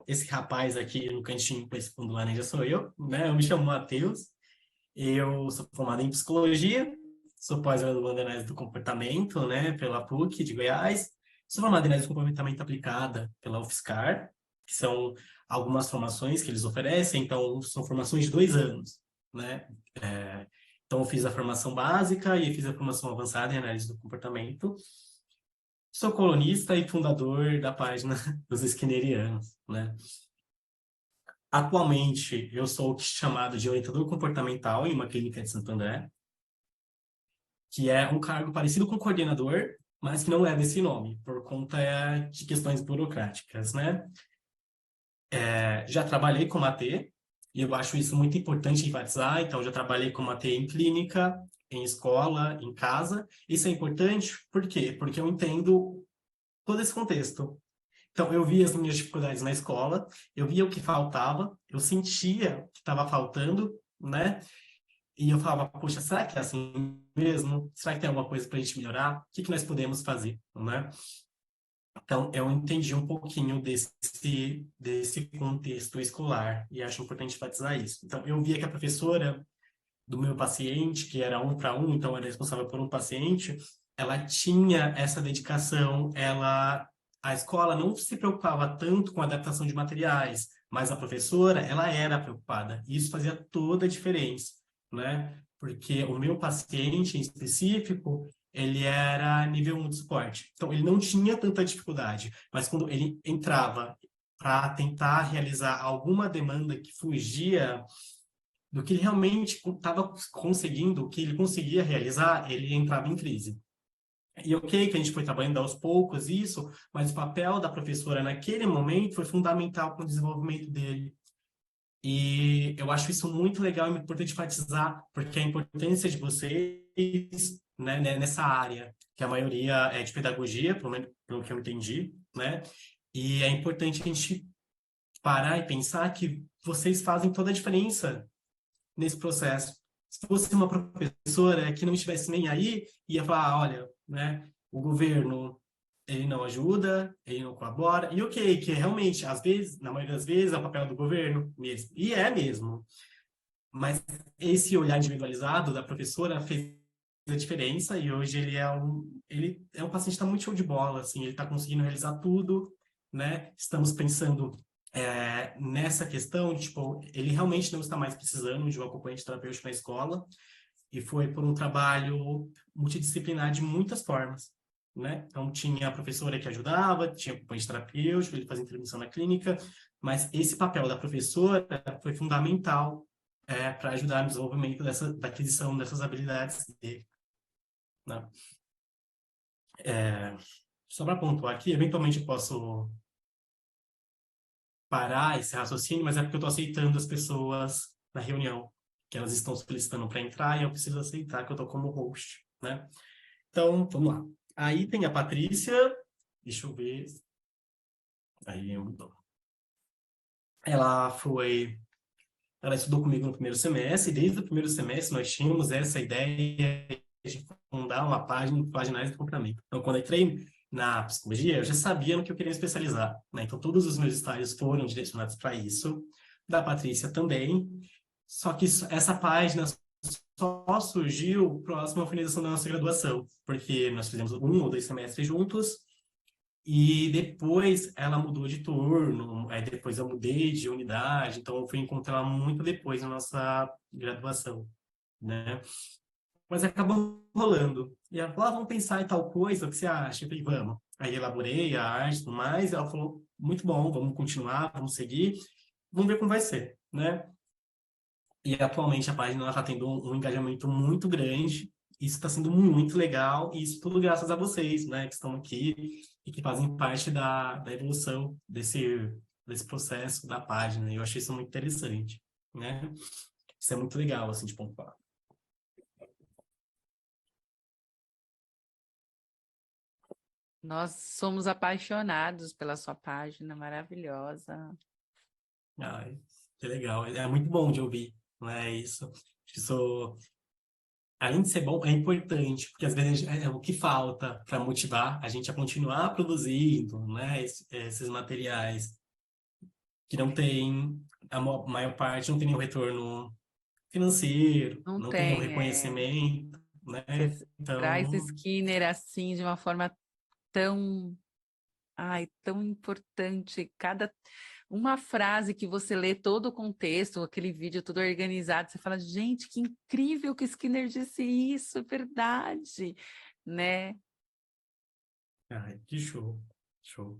esse rapaz aqui no cantinho com esse fundo laranja sou eu, né? Eu me chamo Matheus, eu sou formado em psicologia, sou pós-graduando em análise do comportamento, né, pela PUC de Goiás, sou formado em análise do comportamento aplicada pela UFSCar, que são algumas formações que eles oferecem, então são formações de 2 anos, né? Então eu fiz a formação básica e fiz a formação avançada em análise do comportamento. Sou colunista e fundador da página dos Skinnerianos, né? Atualmente, eu sou chamado de orientador comportamental em uma clínica de Santo André, que é um cargo parecido com coordenador, mas que não leva esse nome, por conta de questões burocráticas, né? Já trabalhei com AT, e eu acho isso muito importante enfatizar, então já trabalhei com AT em clínica, em escola, em casa. Isso é importante, por quê? Porque eu entendo todo esse contexto. Então, eu via as minhas dificuldades na escola, eu via o que faltava, eu sentia que estava faltando, né? E eu falava, poxa, será que é assim mesmo? Será que tem alguma coisa para a gente melhorar? O que que nós podemos fazer, né? Então, eu entendi um pouquinho desse contexto escolar e acho importante enfatizar isso. Então, eu via que a professora do meu paciente, que era 1 para 1, então era responsável por um paciente, ela tinha essa dedicação, a escola não se preocupava tanto com a adaptação de materiais, mas a professora, ela era preocupada. E isso fazia toda a diferença, né? Porque o meu paciente em específico, ele era nível 1 de suporte. Então, ele não tinha tanta dificuldade, mas quando ele entrava para tentar realizar alguma demanda que fugia do que ele realmente estava conseguindo, o que ele conseguia realizar, ele entrava em crise. E ok, que a gente foi trabalhando aos poucos isso, mas o papel da professora naquele momento foi fundamental para o desenvolvimento dele. E eu acho isso muito legal e muito importante enfatizar, porque a importância de vocês, né, nessa área, que a maioria é de pedagogia, pelo menos pelo que eu entendi, né? E é importante a gente parar e pensar que vocês fazem toda a diferença nesse processo. Se fosse uma professora que não estivesse nem aí, ia falar, olha, né, o governo, ele não ajuda, ele não colabora, e ok, que realmente, às vezes, na maioria das vezes, é o papel do governo mesmo, e é mesmo, mas esse olhar individualizado da professora fez a diferença, e hoje ele é um paciente que está muito show de bola, assim, ele está conseguindo realizar tudo, né, estamos pensando nessa questão, tipo, ele realmente não está mais precisando de um acompanhante terapêutico na escola, e foi por um trabalho multidisciplinar de muitas formas, né? Então, tinha a professora que ajudava, tinha acompanhante terapêutico, ele fazia intervenção na clínica, mas esse papel da professora foi fundamental para ajudar no desenvolvimento da aquisição dessas habilidades dele, né? Só para pontuar aqui, eventualmente eu posso parar esse raciocínio, mas é porque eu estou aceitando as pessoas na reunião, que elas estão solicitando para entrar e eu preciso aceitar que eu estou como host, né? Então, vamos lá. Aí tem a Patrícia, deixa eu ver. Aí eu mudou. Ela foi. Ela estudou comigo no primeiro semestre, e desde o primeiro semestre nós tínhamos essa ideia de fundar uma página de comportamento. Então, quando eu entrei na psicologia, eu já sabia no que eu queria me especializar, né? Então, todos os meus estágios foram direcionados para isso. Da Patrícia também. Só que essa página só surgiu próximo à finalização da nossa graduação, porque nós fizemos 1 ou 2 semestres juntos, e depois ela mudou de turno, aí depois eu mudei de unidade, então eu fui encontrar ela muito depois na nossa graduação, né? Mas acabou rolando. E ela falou, vamos pensar em tal coisa, o que você acha? Eu falei, vamos. Aí elaborei a arte e tudo mais, e ela falou, muito bom, vamos continuar, vamos seguir, vamos ver como vai ser, né? E atualmente a página está tendo um engajamento muito grande. Isso está sendo muito legal, e isso tudo graças a vocês, né, que estão aqui e que fazem parte da evolução desse processo da página. Eu achei isso muito interessante, né? Isso é muito legal, assim, de pontuar. Nós somos apaixonados pela sua página maravilhosa. Ai, que legal. É muito bom de ouvir, não é isso? Acho que isso, além de ser bom, é importante, porque às vezes é o que falta para motivar a gente a continuar produzindo, né, esses materiais. que não tem, maior parte não tem nenhum retorno financeiro, Não não tem nenhum tem, é. reconhecimento, né? Você traz Então, Skinner assim de uma forma tão, ai, tão importante. Cada uma frase que você lê todo o contexto, aquele vídeo todo organizado, você fala, gente, que incrível que Skinner disse isso, é verdade, né? ai, que show, show.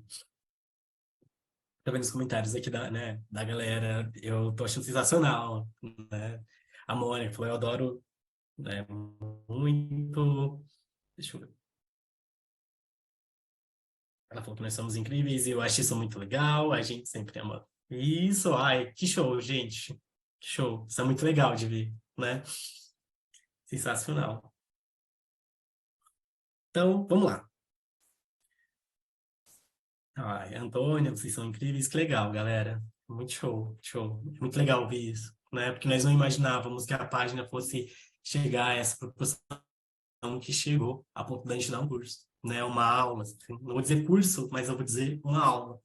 Tô vendo os comentários aqui da galera, eu tô achando sensacional, né? A Mônica falou, eu adoro, né, muito. Deixa eu ver. Ela falou que nós somos incríveis e eu acho isso muito legal. A gente sempre ama isso. Ai, que show, gente. Que show. Isso é muito legal de ver, né? Sensacional. Então, vamos lá. Ai, Antônia, vocês são incríveis. Que legal, galera. Muito show, show. Muito legal ver isso, né? Porque nós não imaginávamos que a página fosse chegar a essa proporção que chegou a ponto da gente dar um curso, né? Uma aula. Assim. Não vou dizer curso, mas eu vou dizer uma aula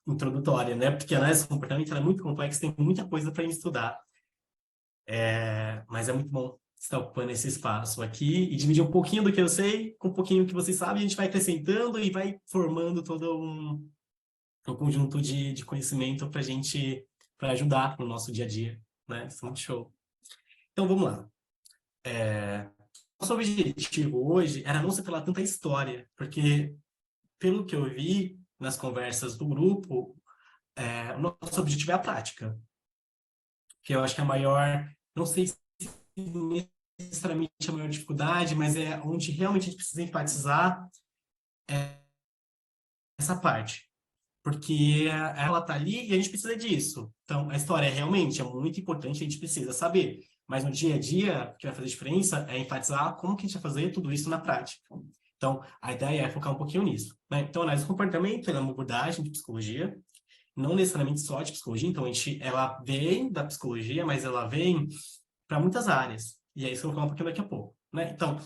introdutória, né? Porque a análise do comportamento ela é muito complexa, tem muita coisa para estudar. Mas é muito bom estar ocupando esse espaço aqui e dividir um pouquinho do que eu sei com um pouquinho do que vocês sabem, a gente vai acrescentando e vai formando todo um conjunto de conhecimento para a gente, para ajudar no nosso dia a dia, né? Isso é muito show. Então, vamos lá. Nosso objetivo hoje era não se falar tanta história, porque, pelo que eu vi nas conversas do grupo, o nosso objetivo é a prática, que eu acho que é a maior, não sei se necessariamente a maior dificuldade, mas é onde realmente a gente precisa enfatizar essa parte. Porque ela está ali e a gente precisa disso. Então, a história realmente é muito importante, a gente precisa saber. Mas no dia a dia, o que vai fazer diferença é enfatizar como que a gente vai fazer tudo isso na prática. Então, a ideia é focar um pouquinho nisso. Né? Então, a análise do comportamento é uma abordagem de psicologia, não necessariamente só de psicologia. Então, ela vem da psicologia, mas ela vem para muitas áreas. E é isso que eu vou falar um pouquinho daqui a pouco. Né? Então,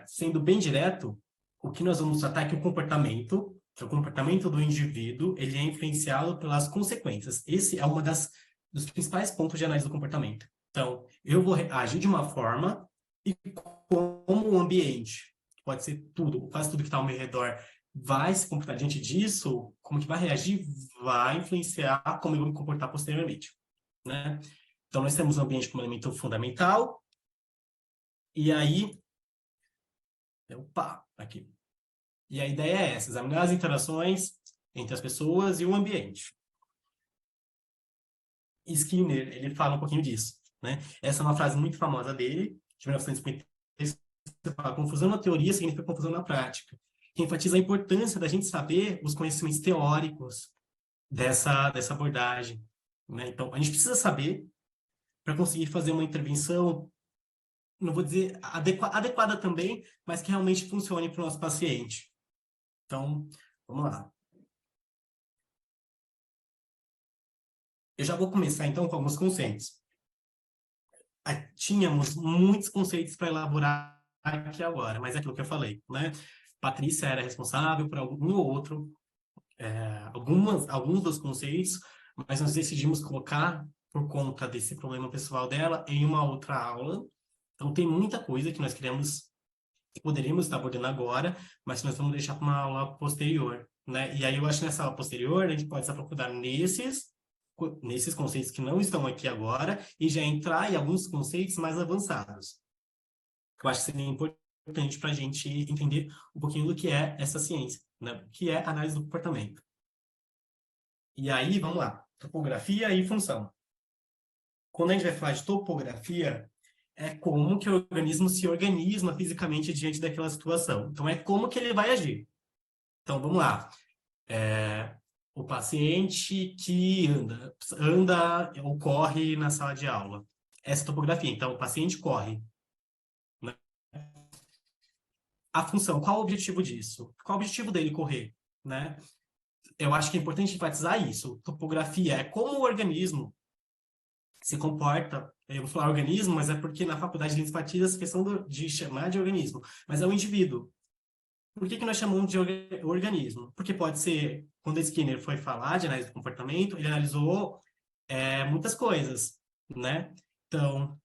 sendo bem direto, o que nós vamos tratar é que o comportamento, que é o comportamento do indivíduo, ele é influenciado pelas consequências. Esse é dos principais pontos de análise do comportamento. Então, eu vou agir de uma forma e como o ambiente, pode ser tudo, quase tudo que está ao meu redor, vai se comportar diante disso, como que vai reagir, vai influenciar como eu vou me comportar posteriormente, né? Então, nós temos o ambiente como elemento fundamental, e aí, opa, aqui. E a ideia é essa, examinar as interações entre as pessoas e o ambiente. Skinner, ele fala um pouquinho disso, né? Essa é uma frase muito famosa dele, de 1950, ele fala, confusão na teoria significa confusão na prática, que enfatiza a importância da gente saber os conhecimentos teóricos dessa abordagem, né? Então, a gente precisa saber para conseguir fazer uma intervenção, não vou dizer adequada também, mas que realmente funcione para o nosso paciente. Então, vamos lá. Eu já vou começar, então, com alguns conceitos. Tínhamos muitos conceitos para elaborar aqui agora, mas é aquilo que eu falei, né? Patrícia era responsável por algum ou outro, alguns dos conceitos, mas nós decidimos colocar, por conta desse problema pessoal dela, em uma outra aula. Então, tem muita coisa que nós queremos, que poderíamos estar abordando agora, mas nós vamos deixar para uma aula posterior, né? E aí eu acho que nessa aula posterior a gente pode se aprofundar nesses conceitos que não estão aqui agora e já entrar em alguns conceitos mais avançados. Eu acho que seria importante para a gente entender um pouquinho do que é essa ciência, né? Que é análise do comportamento. E aí, vamos lá, topografia e função. Quando a gente vai falar de topografia, é como que o organismo se organiza fisicamente diante daquela situação. Então, é como que ele vai agir. Então, vamos lá. O paciente que anda ou corre na sala de aula. Essa topografia. Então, o paciente corre. Né? A função, qual o objetivo disso? Qual o objetivo dele correr? Né? Eu acho que é importante enfatizar isso. Topografia é como o organismo se comporta. Eu vou falar organismo, mas é porque na faculdade a gente enfatiza essa questão de chamar de organismo. Mas é o indivíduo. Por que que nós chamamos de organismo? Porque pode ser, quando Skinner foi falar de análise do comportamento, ele analisou muitas coisas, né? Então,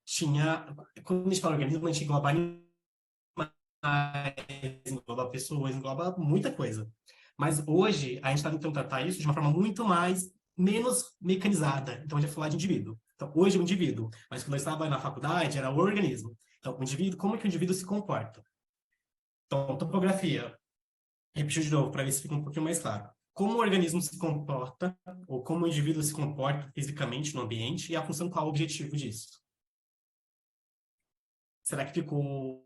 quando a gente fala organismo, a gente engloba animais, engloba pessoas, engloba muita coisa. Mas hoje, a gente está tentando tratar isso de uma forma muito mais, menos mecanizada. Então, a gente vai falar de indivíduo. Então, hoje é o indivíduo, mas quando eu estava na faculdade, era o organismo. Então, o indivíduo, como que o indivíduo se comporta? Então, topografia. Repetir de novo, para ver se fica um pouquinho mais claro. Como o organismo se comporta, ou como o indivíduo se comporta fisicamente no ambiente, e a função qual é o objetivo disso. Será que ficou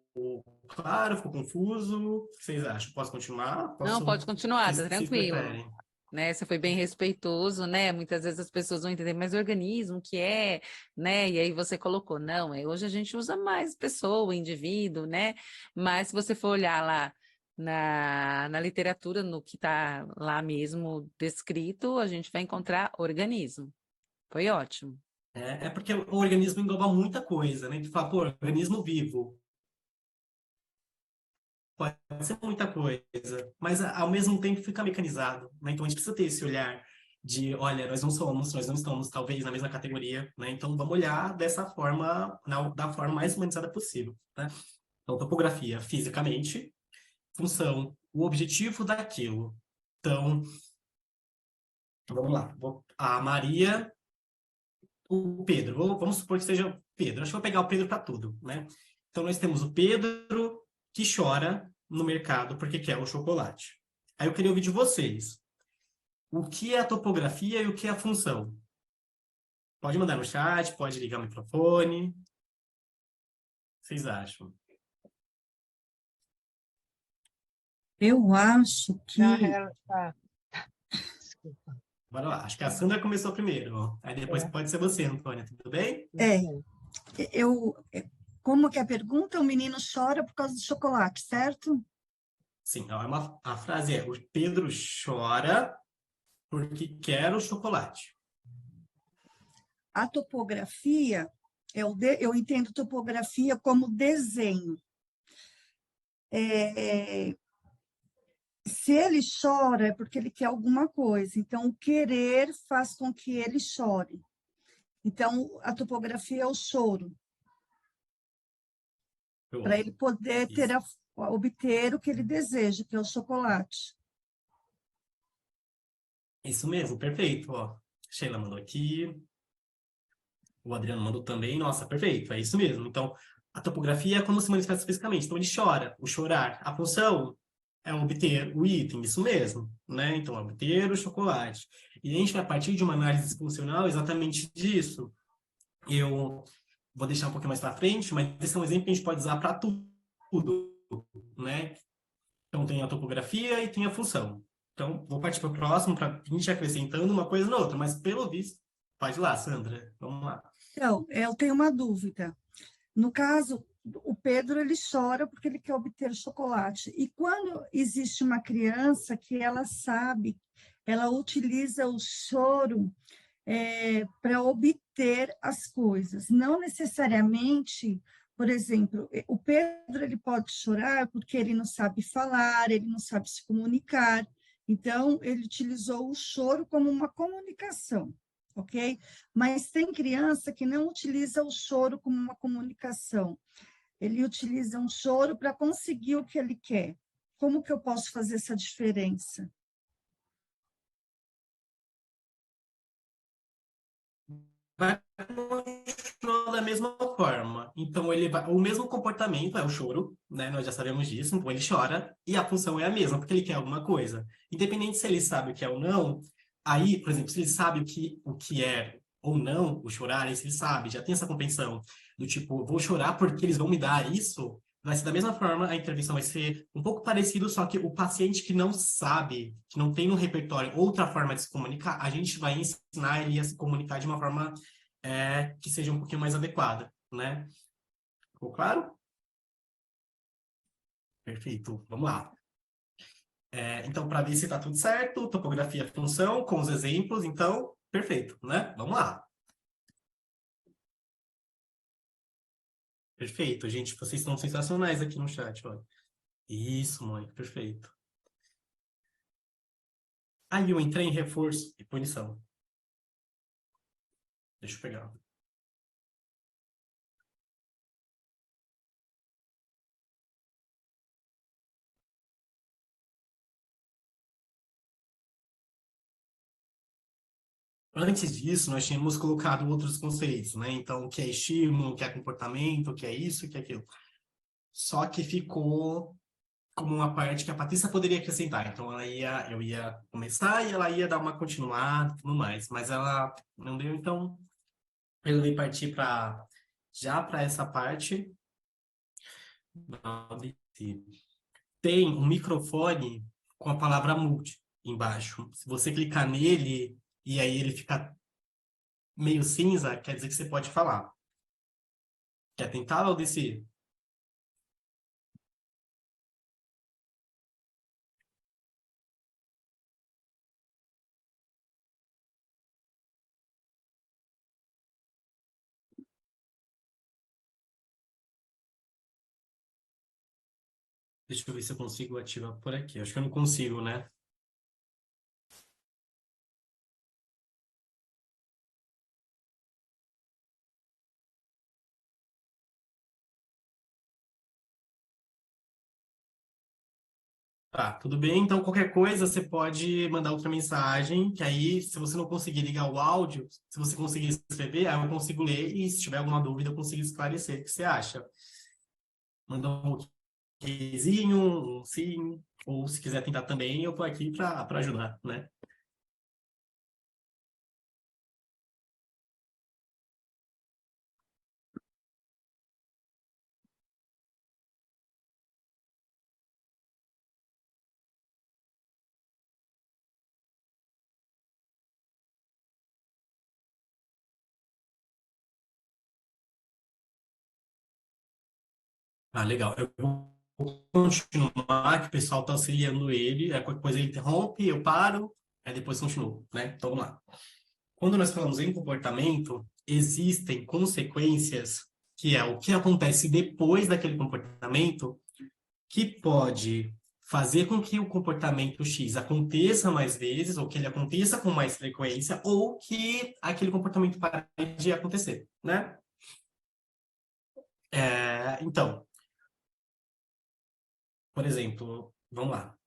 claro? Ficou confuso? O que vocês acham? Posso continuar? Não, Posso... pode O continuar, que tá vocês tranquilo. preferem? Né, você foi bem respeitoso, né? Muitas vezes as pessoas vão entender, mas organismo que é, né? E aí você colocou, não, hoje a gente usa mais pessoa, indivíduo, né? Mas se você for olhar lá na literatura, no que está lá mesmo descrito, a gente vai encontrar organismo. Foi ótimo. É porque o organismo engloba muita coisa, né? Tu fala, pô, organismo vivo. Pode ser muita coisa, mas ao mesmo tempo fica mecanizado, né? Então a gente precisa ter esse olhar de, olha, nós não estamos talvez na mesma categoria, né? Então vamos olhar dessa forma, da forma mais humanizada possível, né? Então, topografia, fisicamente, função, o objetivo daquilo. Então, vamos lá. A Maria, o Pedro. Vamos supor que seja o Pedro. Acho que vou pegar o Pedro para tudo, né? Então, nós temos o Pedro que chora no mercado porque quer o chocolate. Aí eu queria ouvir de vocês. O que é a topografia e o que é a função? Pode mandar no chat, pode ligar o microfone. O que vocês acham? Eu acho Na que real, tá, desculpa. Bora lá. Acho que a Sandra começou primeiro. Ó. Aí depois É, pode ser você, Antônia. Tudo bem? é, sim, eu como que é a pergunta? O menino chora por causa do chocolate, certo? Sim, a frase é: o Pedro chora porque quer o chocolate. A topografia, eu entendo topografia como desenho. É, se ele chora, é porque ele quer alguma coisa. Então, o querer faz com que ele chore. Então, a topografia é o choro, para Pronto. ele poder Isso, obter o que ele deseja, que é o chocolate. isso mesmo, perfeito. Ó. Sheila mandou aqui, o Adriano mandou também. Nossa, perfeito, é isso mesmo. Então, a topografia é como se manifesta fisicamente. Então, ele chora, o chorar. A função é obter o item, isso mesmo, né? Então, obter o chocolate. E a gente vai partir de uma análise funcional exatamente disso. Eu vou deixar um pouquinho mais para frente, mas esse é um exemplo que a gente pode usar para tudo, né? Então, tem a topografia e tem a função. Então, vou partir para o próximo para a gente ir acrescentando uma coisa na outra, mas pelo visto, pode ir lá, Sandra. Vamos lá. Então, eu tenho uma dúvida. No caso, o Pedro ele chora porque ele quer obter chocolate. E quando existe uma criança que ela sabe, ela utiliza o choro para obter as coisas. Não necessariamente, por exemplo, o Pedro ele pode chorar porque ele não sabe falar, ele não sabe se comunicar. Então, ele utilizou o choro como uma comunicação, ok? Mas tem criança que não utiliza o choro como uma comunicação. Ele utiliza um choro para conseguir o que ele quer. Como que eu posso fazer essa diferença? Vai continuar da mesma forma. Então, ele vai, o mesmo comportamento é o choro, né? Nós já sabemos disso. Então, ele chora e a função é a mesma, porque ele quer alguma coisa. Independente se ele sabe o que é ou não, aí, por exemplo, se ele sabe o que é ou não o chorar, aí se ele sabe, já tem essa compreensão do tipo, vou chorar porque eles vão me dar isso, vai ser da mesma forma, a intervenção vai ser um pouco parecido, só que o paciente que não sabe, que não tem no repertório outra forma de se comunicar, a gente vai ensinar ele a se comunicar de uma forma que seja um pouquinho mais adequada, né? Ficou claro? Perfeito, vamos lá. Então, para ver se está tudo certo, topografia, função, com os exemplos, então, perfeito, né? Vamos lá. Perfeito, gente, vocês estão sensacionais aqui no chat, olha. Isso, Mônica, perfeito. Aí eu entrei em reforço e punição. Deixa eu pegar. Antes disso, nós tínhamos colocado outros conceitos, né? Então, o que é estímulo, o que é comportamento, o que é isso, o que é aquilo. Só que ficou como uma parte que a Patrícia poderia acrescentar. Então, eu ia começar e ela ia dar uma continuada e tudo mais. Mas ela não deu, então eu ia partir já para essa parte. Tem um microfone com a palavra mute embaixo. Se você clicar nele e aí ele fica meio cinza, quer dizer que você pode falar. Quer tentar, Aldeci? Deixa eu ver se eu consigo ativar por aqui. Acho que eu não consigo, né? Tá, tudo bem. Então, qualquer coisa, você pode mandar outra mensagem, que aí, se você não conseguir ligar o áudio, se você conseguir escrever, aí eu consigo ler, e se tiver alguma dúvida, eu consigo esclarecer. O que você acha? Manda um okzinho, um sim, ou se quiser tentar também, eu tô aqui para ajudar, né? Ah, legal. Eu vou continuar, que o pessoal está auxiliando ele, aí qualquer coisa ele interrompe, eu paro, aí depois continuo, né? Então, vamos lá. Quando nós falamos em comportamento, existem consequências, que é o que acontece depois daquele comportamento, que pode fazer com que o comportamento X aconteça mais vezes, ou que ele aconteça com mais frequência, ou que aquele comportamento pare de acontecer, né? Então, por exemplo, vamos lá.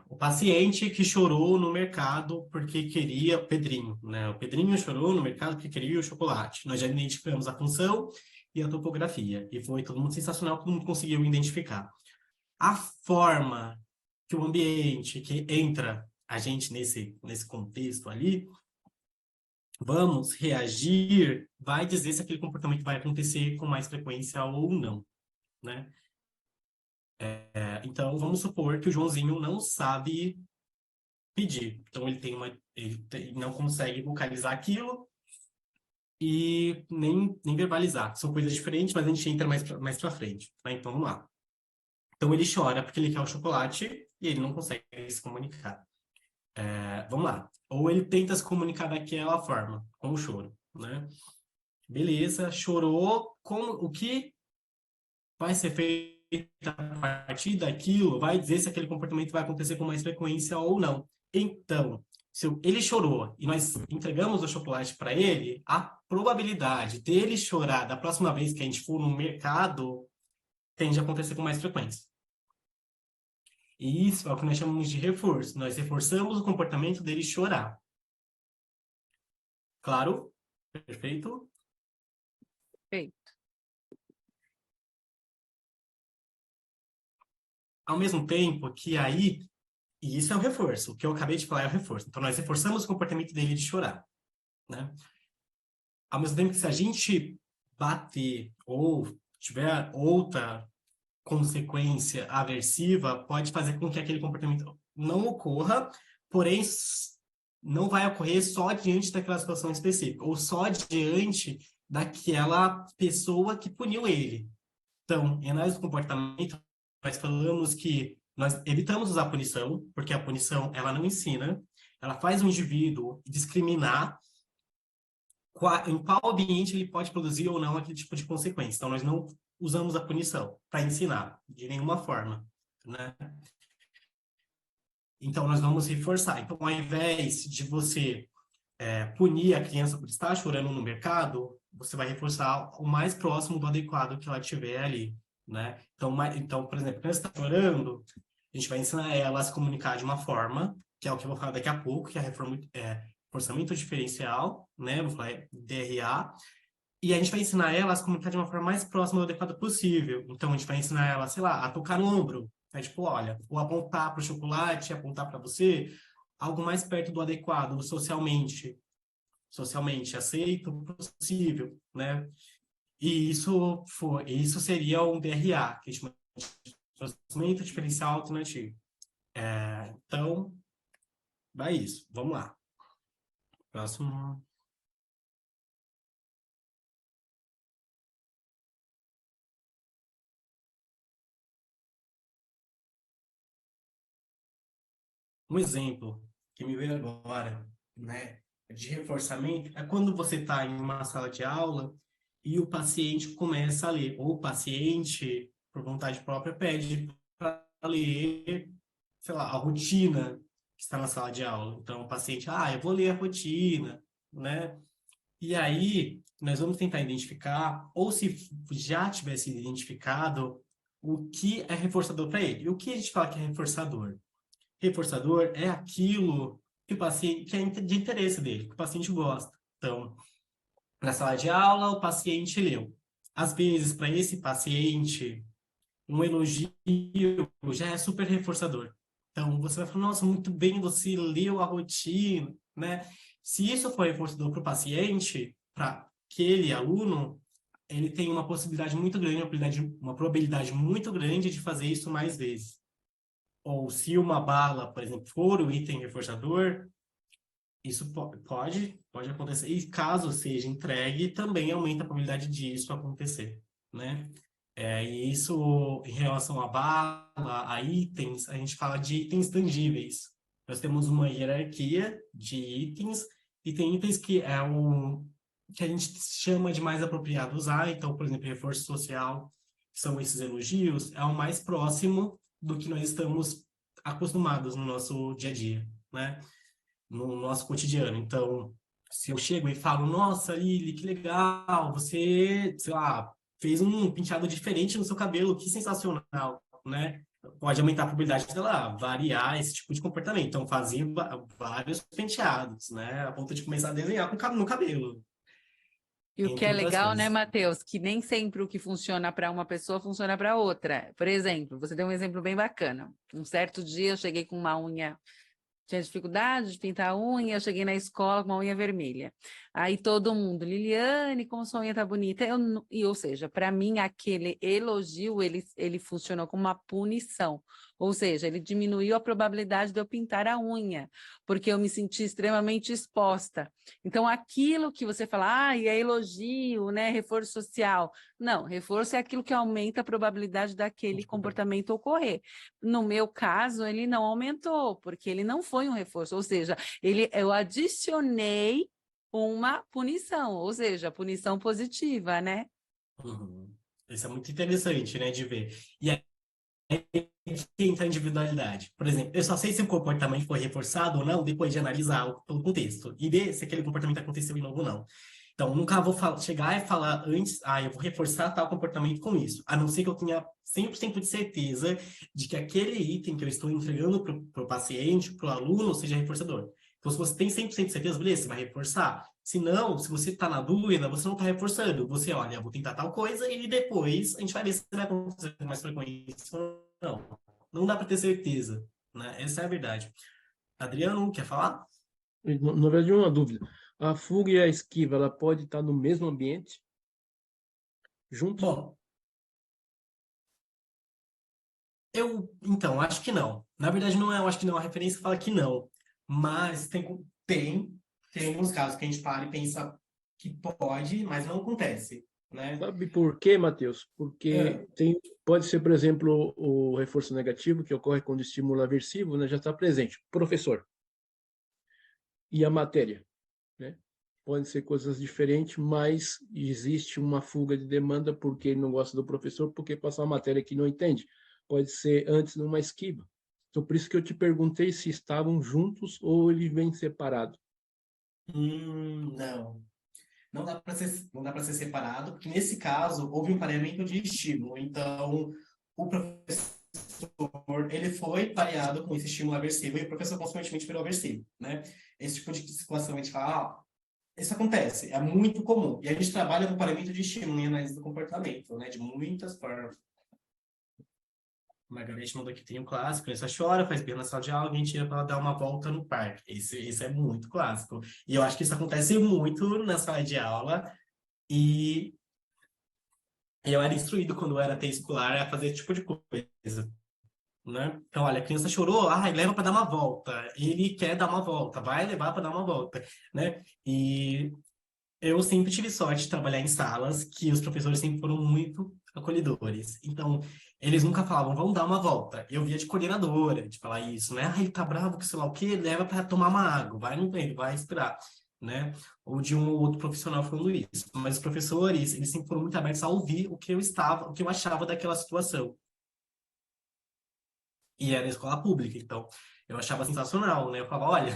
O paciente que chorou no mercado porque queria o Pedrinho, né? O Pedrinho chorou no mercado porque queria o chocolate. Nós já identificamos a função e a topografia. E foi todo mundo sensacional, todo mundo conseguiu identificar. A forma que o ambiente que entra a gente nesse contexto ali, vamos reagir, vai dizer se aquele comportamento vai acontecer com mais frequência ou não, né? Então, vamos supor que o Joãozinho não sabe pedir. Então, não consegue vocalizar aquilo e nem verbalizar. São coisas diferentes, mas a gente entra mais pra frente. Tá? Então, vamos lá. Então, ele chora porque ele quer o chocolate e ele não consegue se comunicar. Vamos lá. Ou ele tenta se comunicar daquela forma, com o choro, né? Beleza, chorou. O que vai ser feito a partir daquilo vai dizer se aquele comportamento vai acontecer com mais frequência ou não. Então, se ele chorou e nós entregamos o chocolate para ele, a probabilidade dele chorar da próxima vez que a gente for no mercado tende a acontecer com mais frequência. E isso é o que nós chamamos de reforço. Nós reforçamos o comportamento dele chorar. Claro? Perfeito? Perfeito. Ao mesmo tempo que aí, e isso é o reforço, o que eu acabei de falar é o reforço. Então, nós reforçamos o comportamento dele de chorar, né? Ao mesmo tempo que se a gente bater ou tiver outra consequência aversiva, pode fazer com que aquele comportamento não ocorra, porém não vai ocorrer só diante daquela situação específica, ou só diante daquela pessoa que puniu ele. Então, em análise do comportamento, nós falamos que nós evitamos usar punição, porque a punição ela não ensina, ela faz o indivíduo discriminar em qual ambiente ele pode produzir ou não aquele tipo de consequência. Então, nós não usamos a punição para ensinar, de nenhuma forma. né? Então, nós vamos reforçar. Então, ao invés de você punir a criança por estar chorando no mercado, você vai reforçar o mais próximo do adequado que ela tiver ali, né? Então, por exemplo, quando ela está chorando, a gente vai ensinar ela a se comunicar de uma forma, que é o que eu vou falar daqui a pouco, que é reforçamento diferencial, né? Vou falar DRA. E a gente vai ensinar ela a se comunicar de uma forma mais próxima do adequado possível. Então, a gente vai ensinar ela, sei lá, a tocar no ombro. É tipo, olha, ou apontar para o chocolate, apontar para você, algo mais perto do adequado, socialmente aceito possível, né? E isso seria um DRA, que a gente chama de processamento diferencial alternativo. Então, vai isso. Vamos lá. Próximo. Um exemplo que me veio agora, né, de reforçamento é quando você está em uma sala de aula e o paciente começa a ler, ou o paciente, por vontade própria, pede para ler, sei lá, a rotina que está na sala de aula. Então, o paciente, eu vou ler a rotina, né? E aí, nós vamos tentar identificar, ou se já tivesse identificado, o que é reforçador para ele. E o que a gente fala que é reforçador? Reforçador é aquilo que o paciente que é de interesse dele, que o paciente gosta. Então, na sala de aula, o paciente leu. Às vezes, para esse paciente, um elogio já é super reforçador. Então, você vai falar, nossa, muito bem, você leu a rotina, né? Se isso for reforçador para o paciente, para aquele aluno, ele tem uma possibilidade muito grande, uma probabilidade muito grande de fazer isso mais vezes. Ou se uma bala, por exemplo, for o item reforçador, isso pode acontecer. E caso seja entregue, também aumenta a probabilidade disso acontecer, né? E isso, em relação à bala, a itens, a gente fala de itens tangíveis. Nós temos uma hierarquia de itens, e tem itens que a gente chama de mais apropriado usar. Então, por exemplo, reforço social, que são esses elogios, é o mais próximo do que nós estamos acostumados no nosso dia a dia, né? No nosso cotidiano. Então, se eu chego e falo, nossa, Lili, que legal, você, sei lá, fez um penteado diferente no seu cabelo, que sensacional, né? Pode aumentar a probabilidade dela variar esse tipo de comportamento. Então, fazia vários penteados, né? A ponto de começar a desenhar no cabelo, E o que entre é outras legal, né, coisas. Matheus, que nem sempre o que funciona para uma pessoa funciona para outra. Por exemplo, você deu um exemplo bem bacana. Um certo dia eu cheguei com uma unha, tinha dificuldade de pintar a unha, eu cheguei na escola com uma unha vermelha. Aí todo mundo, Liliane, como sua unha tá bonita. Ou seja, para mim aquele elogio, ele funcionou como uma punição. Ou seja, ele diminuiu a probabilidade de eu pintar a unha, porque eu me senti extremamente exposta. Então, aquilo que você fala, é elogio, né, reforço social. Não, reforço é aquilo que aumenta a probabilidade daquele comportamento ocorrer. No meu caso, ele não aumentou, porque ele não foi um reforço, ou seja, eu adicionei uma punição, ou seja, punição positiva, né? Uhum. Isso é muito interessante, né, de ver. E aí que entra a individualidade. Por exemplo, eu só sei se o comportamento foi reforçado ou não depois de analisar todo o contexto e ver se aquele comportamento aconteceu de novo ou não. Então, nunca vou chegar e falar antes, eu vou reforçar tal comportamento com isso, a não ser que eu tenha 100% de certeza de que aquele item que eu estou entregando para o paciente, para o aluno, seja reforçador. Então, se você tem 100% de certeza, beleza, você vai reforçar. Se não, se você está na dúvida, você não está reforçando. Você, olha, eu vou tentar tal coisa e depois a gente vai ver se vai acontecer com mais frequência ou não. Não dá para ter certeza, né? Essa é a verdade. Adriano, quer falar? Na verdade, uma dúvida. A fuga e a esquiva, ela pode estar no mesmo ambiente, juntos? Bom, então, acho que não. Na verdade, não é, eu acho que não, a referência fala que não. Mas tem alguns casos que a gente para e pensa que pode, mas não acontece, né? Sabe por quê, Matheus? Porque pode ser, por exemplo, o reforço negativo, que ocorre quando o estímulo aversivo, né, já está presente. Professor. E a matéria, né? Podem ser coisas diferentes, mas existe uma fuga de demanda porque ele não gosta do professor, porque passar uma matéria que não entende. pode ser antes numa esquiva. Então, por isso que eu te perguntei se estavam juntos ou ele vem separado. Não. Não dá para ser separado, porque nesse caso houve um pareamento de estímulo. Então, o professor ele foi pareado com esse estímulo aversivo e o professor consequentemente virou aversivo, né? Esse tipo de situação a gente fala, isso acontece, é muito comum. E a gente trabalha com pareamento de estímulo em análise do comportamento, né? De muitas formas. Margarete mandou que tem um clássico, a criança chora, faz birra na sala de aula, alguém tira para ela dar uma volta no parque. Esse é muito clássico. E eu acho que isso acontece muito na sala de aula. E eu era instruído quando eu era até escolar a fazer esse tipo de coisa, né? Então, olha, a criança chorou, leva para dar uma volta. Ele quer dar uma volta, vai levar para dar uma volta, né? E eu sempre tive sorte de trabalhar em salas que os professores sempre foram muito acolhedores. Então, eles nunca falavam, vamos dar uma volta. Eu via de coordenadora, de falar isso, né? Ele tá bravo, que sei lá o quê, leva para tomar uma água, vai no banheiro, vai esperar, né? Ou de um ou outro profissional falando isso. Mas os professores, eles sempre foram muito abertos a ouvir o que eu achava daquela situação. E era escola pública, então eu achava sensacional, né? Eu falava, olha,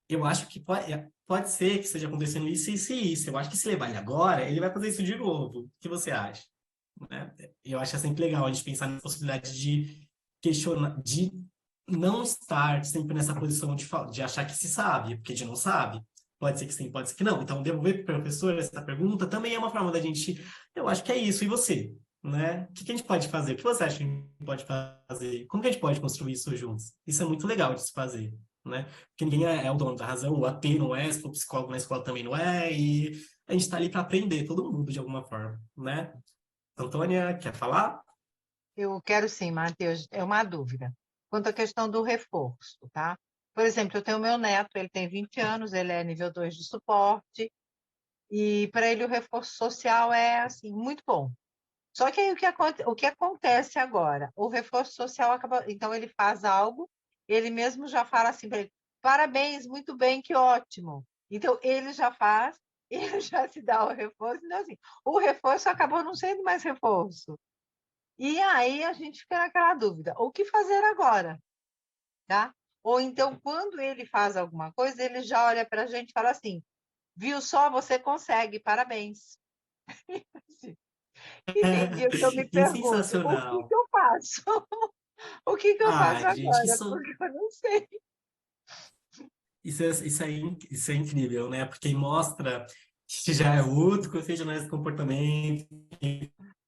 eu acho que pode ser que esteja acontecendo isso, isso e isso. Eu acho que se levar ele agora, ele vai fazer isso de novo. O que você acha? Né? Eu acho sempre legal a gente pensar na possibilidade de questionar, de não estar sempre nessa posição de achar que se sabe, porque a gente não sabe. Pode ser que sim, pode ser que não. Então, devolver para o professor essa pergunta também é uma forma da gente. Eu acho que é isso. E você? Né? O que a gente pode fazer? O que você acha que a gente pode fazer? Como que a gente pode construir isso juntos? Isso é muito legal de se fazer, né? Porque ninguém é o dono da razão, o AT não é, o psicólogo na escola também não é, e a gente está ali para aprender, todo mundo, de alguma forma, né? Antônia, quer falar? Eu quero sim, Matheus, é uma dúvida. Quanto à questão do reforço, tá? Por exemplo, eu tenho meu neto, ele tem 20 anos, ele é nível 2 de suporte, e para ele o reforço social é, assim, muito bom. Só que aí o que acontece agora? O reforço social acaba. Então, ele faz algo, ele mesmo já fala assim para ele: parabéns, muito bem, que ótimo. Então, ele já faz, ele já se dá o reforço. Então, assim, o reforço acabou não sendo mais reforço. E aí a gente fica naquela dúvida: o que fazer agora? Tá? Ou então, quando ele faz alguma coisa, ele já olha para a gente e fala assim: viu só, você consegue, parabéns. E tem dia que eu me Que pergunto: o que sensacional. que eu faço? O que que eu faço Gente, agora? Porque eu não sei. isso é incrível, né? Porque mostra que já é outro conceito, não é esse comportamento.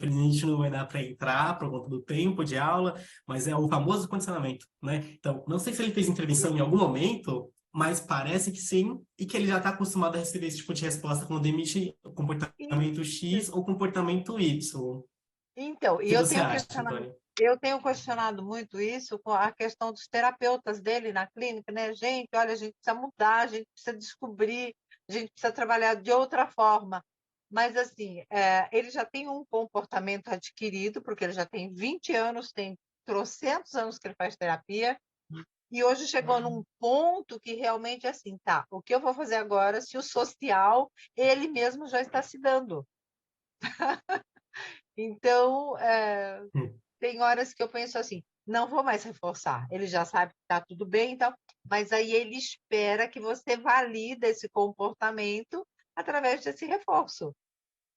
A gente não vai dar para entrar por conta do tempo de aula, mas é o famoso condicionamento, né? Então, não sei se ele fez intervenção em algum momento, mas parece que sim, e que ele já está acostumado a receber esse tipo de resposta quando emite o comportamento X ou comportamento Y. O Então, que você acha, Antônio? eu tenho questionado muito isso com a questão dos terapeutas dele na clínica, né? Gente, olha, a gente precisa mudar, a gente precisa descobrir, a gente precisa trabalhar de outra forma. Mas, assim, ele já tem um comportamento adquirido, porque ele já tem 20 anos, tem trocentos anos que ele faz terapia, e hoje chegou num ponto que realmente, assim, tá, o que eu vou fazer agora se o social, ele mesmo já está se dando? Então, Hum. tem horas que eu penso assim, não vou mais reforçar, ele já sabe que está tudo bem e tal, mas aí ele espera que você valide esse comportamento através desse reforço.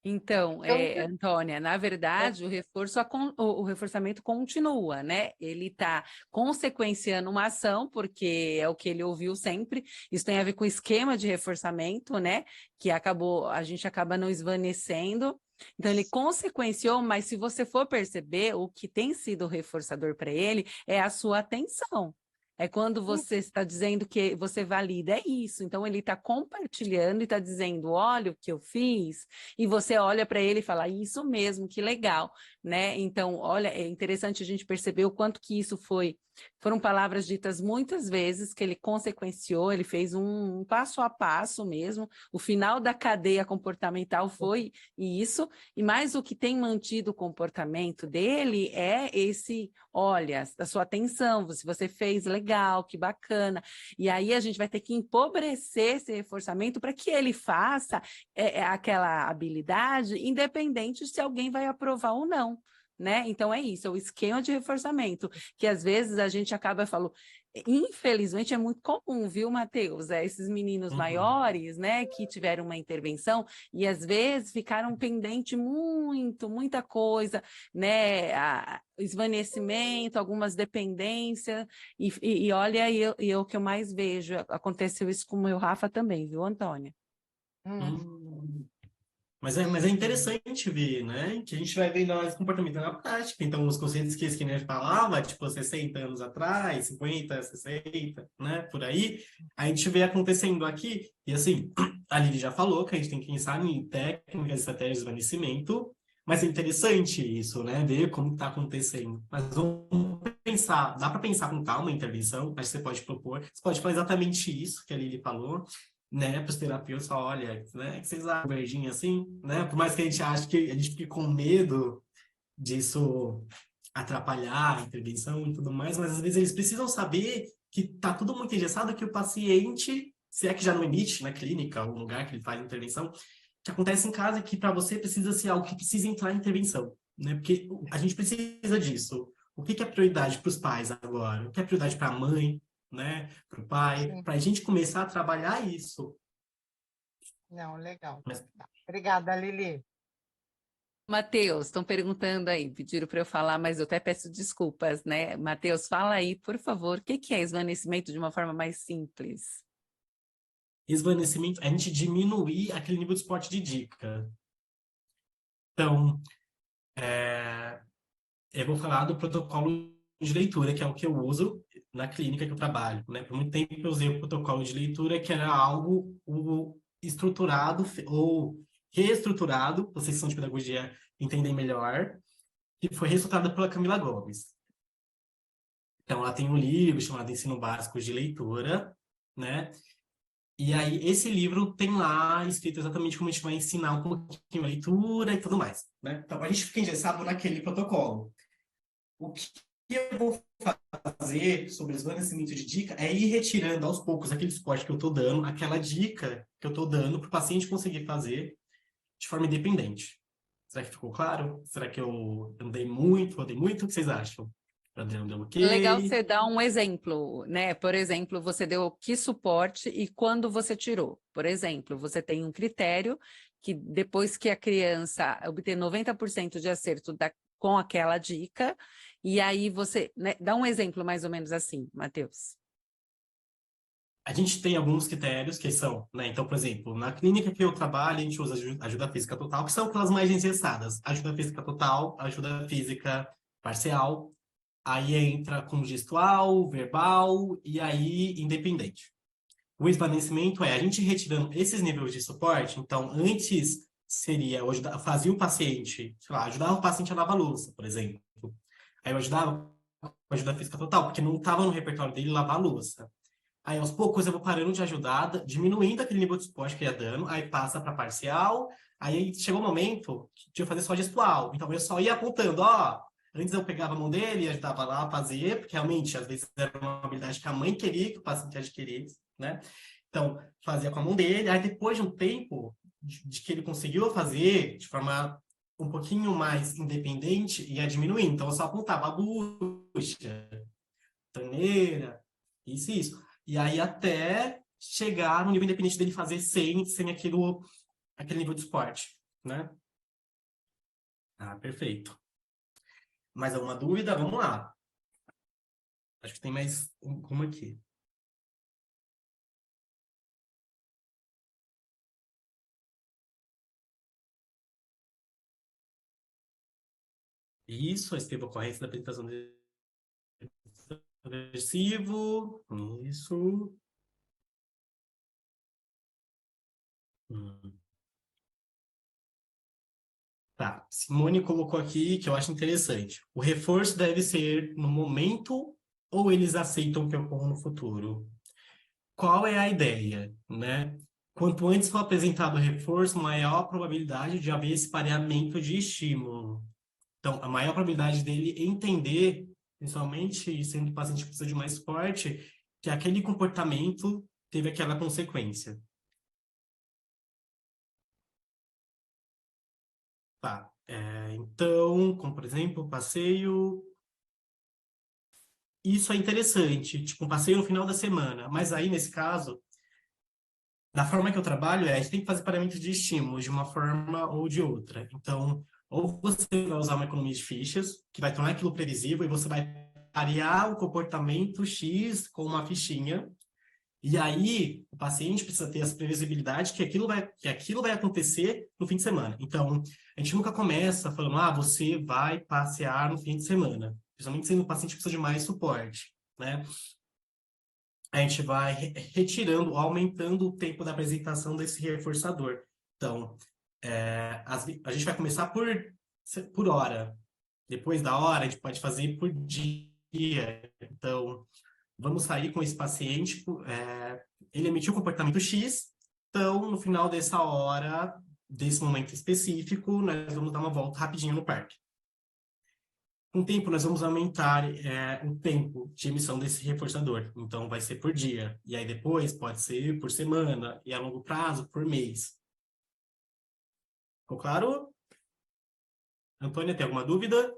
Então, Então, Antônia, na verdade, o reforçamento continua, né? Ele está consequenciando uma ação, porque é o que ele ouviu sempre. Isso tem a ver com o esquema de reforçamento, né? Que a gente acaba não esvanecendo. Então, ele consequenciou, mas se você for perceber, o que tem sido reforçador para ele é a sua atenção. É quando você está dizendo que você valida, é isso. Então, ele está compartilhando e está dizendo: olha o que eu fiz, e você olha para ele e fala: isso mesmo, que legal, né? Então, olha, é interessante a gente perceber o quanto que isso foram palavras ditas muitas vezes, que ele consequenciou, ele fez um passo a passo mesmo. O final da cadeia comportamental foi isso, e mais o que tem mantido o comportamento dele é esse: olha, a sua atenção, se você fez, legal, que bacana. E aí a gente vai ter que empobrecer esse reforçamento para que ele faça aquela habilidade, independente se alguém vai aprovar ou não. né? Então é isso, é o esquema de reforçamento, que às vezes a gente acaba falando, infelizmente é muito comum, viu, Matheus? Esses meninos maiores, né, que tiveram uma intervenção e às vezes ficaram pendente muita coisa, né? Esvanecimento, algumas dependências, e olha, o que eu mais vejo, aconteceu isso com o meu Rafa também, viu, Antônia? Mas é interessante ver, né? Que a gente vai vendo mais comportamento na prática. Então, os conceitos que a Skinner falava, tipo, 60 anos atrás, 50, 60, né? Por aí, a gente vê acontecendo aqui. E assim, a Lili já falou que a gente tem que pensar em técnicas, estratégias de esvaecimento. Mas é interessante isso, né? Ver como está acontecendo. Mas vamos pensar, dá para pensar com calma a intervenção, mas você pode propor, você pode falar exatamente isso que a Lili falou, né, para os terapeutas, olha, né, que vocês acham verdinho assim, né, por mais que a gente ache que a gente fique com medo disso atrapalhar a intervenção e tudo mais, mas às vezes eles precisam saber que tá tudo muito engessado, que o paciente, se é que já não emite na clínica, ou no lugar que ele faz a intervenção, que acontece em casa, que para você precisa ser algo que precisa entrar em intervenção, né, porque a gente precisa disso. O que é prioridade para os pais agora? O que é prioridade para a mãe, né, para o pai, para a gente começar a trabalhar isso. Não, legal. Mas... Obrigada, Lili. Matheus, estão perguntando aí, pediram para eu falar, mas eu até peço desculpas, né? Matheus, fala aí, por favor, o que é esvanecimento de uma forma mais simples? Esvanecimento é a gente diminuir aquele nível de suporte de dica. Então, eu vou falar do protocolo de leitura, que é o que eu uso na clínica que eu trabalho, né? Por muito tempo eu usei o protocolo de leitura, que era algo estruturado ou reestruturado, vocês que são de pedagogia entendem melhor, que foi reestruturado pela Camila Gomes. Então, ela tem um livro chamado Ensino Básico de Leitura, né? E aí, esse livro tem lá escrito exatamente como a gente vai ensinar um pouquinho a leitura e tudo mais, né? Então, a gente fica engessado naquele protocolo. O que eu vou fazer sobre esvaecimento de dica é ir retirando aos poucos aquele suporte que eu estou dando, aquela dica que eu estou dando para o paciente conseguir fazer de forma independente. Será que ficou claro? Será que eu andei muito? Andei muito? O que vocês acham? Adriano deu Legal ok? você dar um exemplo, né? Por exemplo, você deu que suporte e quando você tirou. Por exemplo, você tem um critério que depois que a criança obter 90% de acerto com aquela dica, e aí você, né, dá um exemplo mais ou menos assim, Matheus. A gente tem alguns critérios que são, né? Então, por exemplo, na clínica que eu trabalho, a gente usa ajuda física total, que são aquelas mais engessadas. Ajuda física total, ajuda física parcial, aí entra com gestual, verbal e aí independente. O esvanecimento é a gente retirando esses níveis de suporte. Então, antes seria eu fazia o paciente, sei lá, ajudava o paciente a lavar a louça, por exemplo. Aí eu ajudava com ajuda física total, porque não estava no repertório dele lavar a louça. Aí, aos poucos, eu vou parando de ajudar, diminuindo aquele nível de suporte que ia dando, aí passa para parcial, aí chegou o momento de eu fazer só gestual. Então, eu só ia apontando, ó, antes eu pegava a mão dele e ajudava lá a fazer, porque realmente, às vezes, era uma habilidade que a mãe queria, que o paciente adquirisse, né? Então, fazia com a mão dele, aí depois de um tempo de que ele conseguiu fazer de forma um pouquinho mais independente, ia diminuir. Então, eu só apontava a bucha, torneira, isso e isso. E aí até chegar no nível independente dele fazer sem aquele nível de suporte, né? Ah, perfeito. Mais alguma dúvida? Vamos lá. Acho que tem mais uma aqui. Isso, escreva a ocorrência da apresentação de agressivo. Isso. Hum. Tá. Simone colocou aqui que eu acho interessante. O reforço deve ser no momento ou eles aceitam que ocorra no futuro? Qual é a ideia, né? Quanto antes for apresentado o reforço, maior a probabilidade de haver esse pareamento de estímulo. Então, a maior probabilidade dele entender, principalmente sendo que o paciente precisa de mais suporte, que aquele comportamento teve aquela consequência. Tá. Então, como por exemplo, passeio. Isso é interessante, tipo, um passeio no final da semana. Mas aí, nesse caso, da forma que eu trabalho, a gente tem que fazer parâmetros de estímulos de uma forma ou de outra. Então, ou você vai usar uma economia de fichas, que vai tornar aquilo previsível, e você vai variar o comportamento X com uma fichinha. E aí, o paciente precisa ter essa previsibilidade que aquilo vai acontecer no fim de semana. Então, a gente nunca começa falando, você vai passear no fim de semana. Principalmente sendo um paciente que precisa de mais suporte, né? A gente vai retirando, aumentando o tempo da apresentação desse reforçador. Então, a gente vai começar por hora. Depois da hora, a gente pode fazer por dia. Então, vamos sair com esse paciente, ele emitiu o comportamento X, então, no final dessa hora, desse momento específico, nós vamos dar uma volta rapidinho no parque. Com o tempo, nós vamos aumentar o tempo de emissão desse reforçador. Então, vai ser por dia. E aí, depois, pode ser por semana. E a longo prazo, por mês. Ficou claro? Antônia, tem alguma dúvida?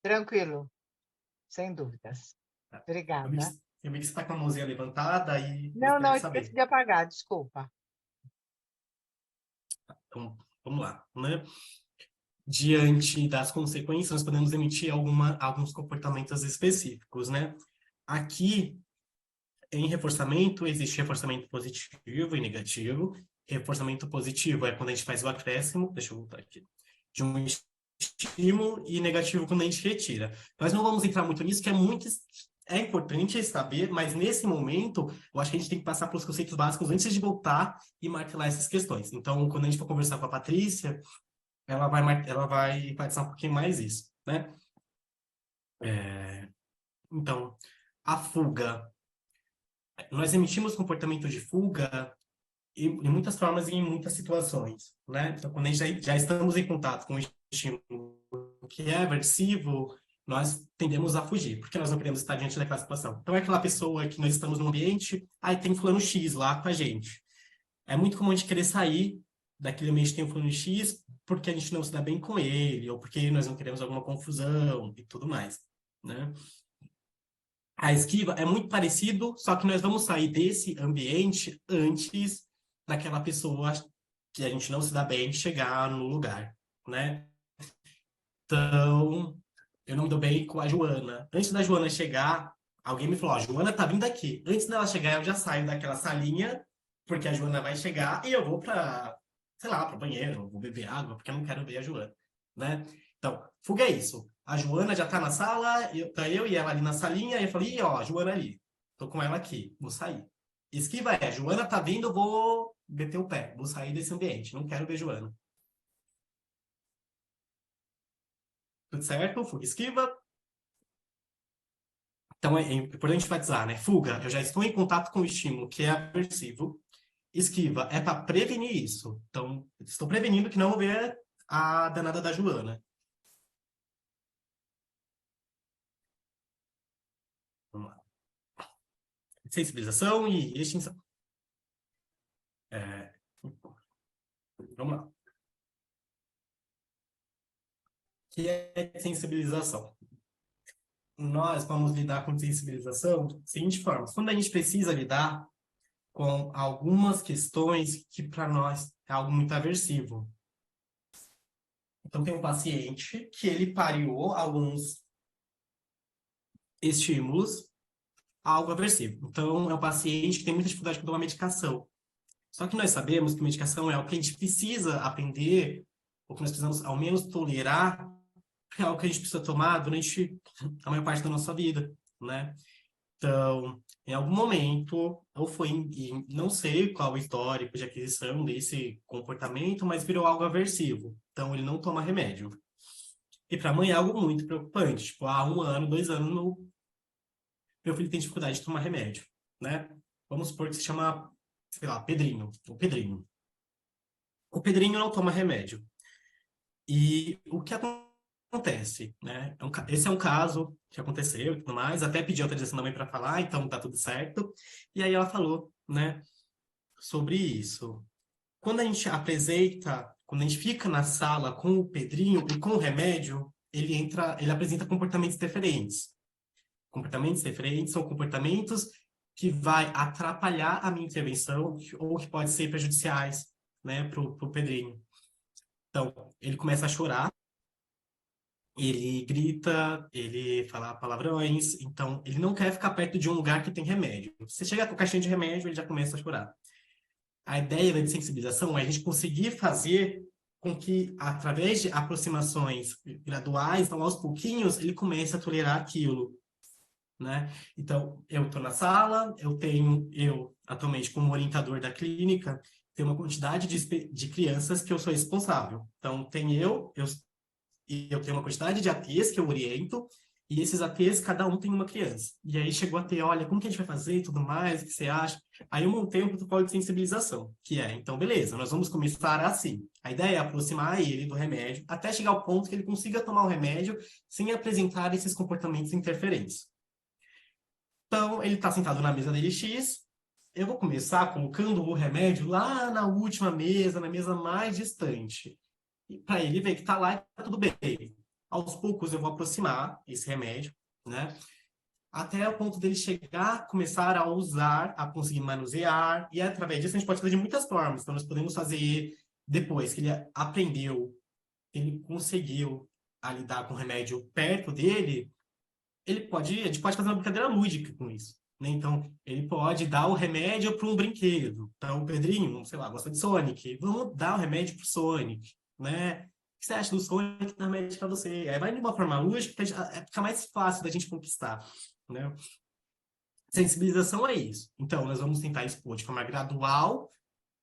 Tranquilo, sem dúvidas. Eu Obrigada. vi que você está com a mãozinha levantada e Não, gostaria de esqueci saber. de apagar, desculpa. Então, vamos lá, né? Diante das consequências, nós podemos emitir alguns comportamentos específicos, né? Aqui, em reforçamento, existe reforçamento positivo e negativo. Reforçamento positivo é quando a gente faz o acréscimo, deixa eu voltar aqui, de um estímulo, e negativo quando a gente retira. Nós não vamos entrar muito nisso, que é importante saber, mas nesse momento, eu acho que a gente tem que passar pelos conceitos básicos antes de voltar e martelar essas questões. Então, quando a gente for conversar com a Patrícia, ela vai enfatizar um pouquinho mais isso, né? Então, a fuga. Nós emitimos comportamento de fuga em muitas formas e em muitas situações, né? Então, quando a gente já estamos em contato com um estímulo que é aversivo, nós tendemos a fugir, porque nós não queremos estar diante daquela situação. Então, é aquela pessoa que nós estamos num ambiente, aí tem fulano X lá com a gente. É muito comum a gente querer sair daquele ambiente que tem um fulano X porque a gente não se dá bem com ele, ou porque nós não queremos alguma confusão e tudo mais, né? A esquiva é muito parecido, só que nós vamos sair desse ambiente antes daquela pessoa que a gente não se dá bem chegar no lugar, né? Então, eu não me dou bem com a Joana. Antes da Joana chegar, alguém me falou, Joana tá vindo aqui. Antes dela chegar, eu já saio daquela salinha, porque a Joana vai chegar e eu vou para, sei lá, para o banheiro, vou beber água, porque eu não quero ver a Joana, né? Então, fuga é isso. A Joana já tá na sala, tá eu e ela ali na salinha, e eu falei, ó, a Joana ali. Tô com ela aqui, vou sair. Esquiva a Joana tá vindo, eu vou meter o pé, vou sair desse ambiente, não quero ver Joana. Tudo certo? Fuga, esquiva. Então, é importante enfatizar, né? Fuga, eu já estou em contato com o estímulo que é aversivo. Esquiva é para prevenir isso. Então, estou prevenindo que não vou ver a danada da Joana. Vamos lá. Sensibilização e extinção. Vamos lá. O que é sensibilização? Nós vamos lidar com sensibilização de seguinte forma. Quando a gente precisa lidar com algumas questões que para nós é algo muito aversivo. Então, tem um paciente que ele pariu alguns estímulos a algo aversivo. Então, é um paciente que tem muita dificuldade com tomar medicação. Só que nós sabemos que medicação é o que a gente precisa aprender, ou que nós precisamos, ao menos, tolerar, é algo que a gente precisa tomar durante a maior parte da nossa vida, né? Então, em algum momento, ou foi, não sei qual o histórico de aquisição desse comportamento, mas virou algo aversivo. Então, ele não toma remédio. E para a mãe é algo muito preocupante. Tipo, há 1 ano, 2 anos, meu filho tem dificuldade de tomar remédio, né? Vamos supor que se chama, sei lá, Pedrinho. O Pedrinho. O Pedrinho não toma remédio. E o que acontece, né? Esse é um caso que aconteceu e tudo mais. Até pedi autorização da mãe para falar, então tá tudo certo. E aí ela falou, né, sobre isso. quando a gente apresenta, quando a gente fica na sala com o Pedrinho e com o remédio, ele apresenta comportamentos diferentes. Comportamentos diferentes são comportamentos que vai atrapalhar a minha intervenção ou que podem ser prejudiciais, né, pro Pedrinho. Então, ele começa a chorar, ele grita, ele fala palavrões, então ele não quer ficar perto de um lugar que tem remédio. Você chega com caixinha de remédio, ele já começa a chorar. A ideia da desensibilização é a gente conseguir fazer com que, através de aproximações graduais, então, aos pouquinhos, ele comece a tolerar aquilo, né? Então, eu estou na sala, eu atualmente, como orientador da clínica, tenho uma quantidade de crianças que eu sou responsável. Então, eu tenho uma quantidade de ATs que eu oriento, e esses ATs, cada um tem uma criança. E aí chegou a ter, olha, como que a gente vai fazer e tudo mais, o que você acha? Aí eu montei um protocolo de sensibilização, que é, então, beleza, nós vamos começar assim. A ideia é aproximar ele do remédio, até chegar ao ponto que ele consiga tomar o remédio sem apresentar esses comportamentos interferentes. Então, ele está sentado na mesa dele X, eu vou começar colocando o remédio lá na última mesa, na mesa mais distante, para ele ver que está lá e está tudo bem. Aos poucos eu vou aproximar esse remédio, né? Até o ponto dele chegar, começar a usar, a conseguir manusear, e através disso a gente pode fazer de muitas formas. Então, nós podemos fazer, depois que ele aprendeu, ele conseguiu a lidar com o remédio perto dele, a gente pode fazer uma brincadeira lúdica com isso, né? Então, ele pode dar o remédio para um brinquedo. Então, o Pedrinho, sei lá, gosta de Sonic, vamos dar o remédio para o Sonic, né? O que você acha do Sonic dar remédio para você? Aí vai de uma forma lúdica, fica mais fácil da gente conquistar, né? Sensibilização é isso. Então, nós vamos tentar expor de forma gradual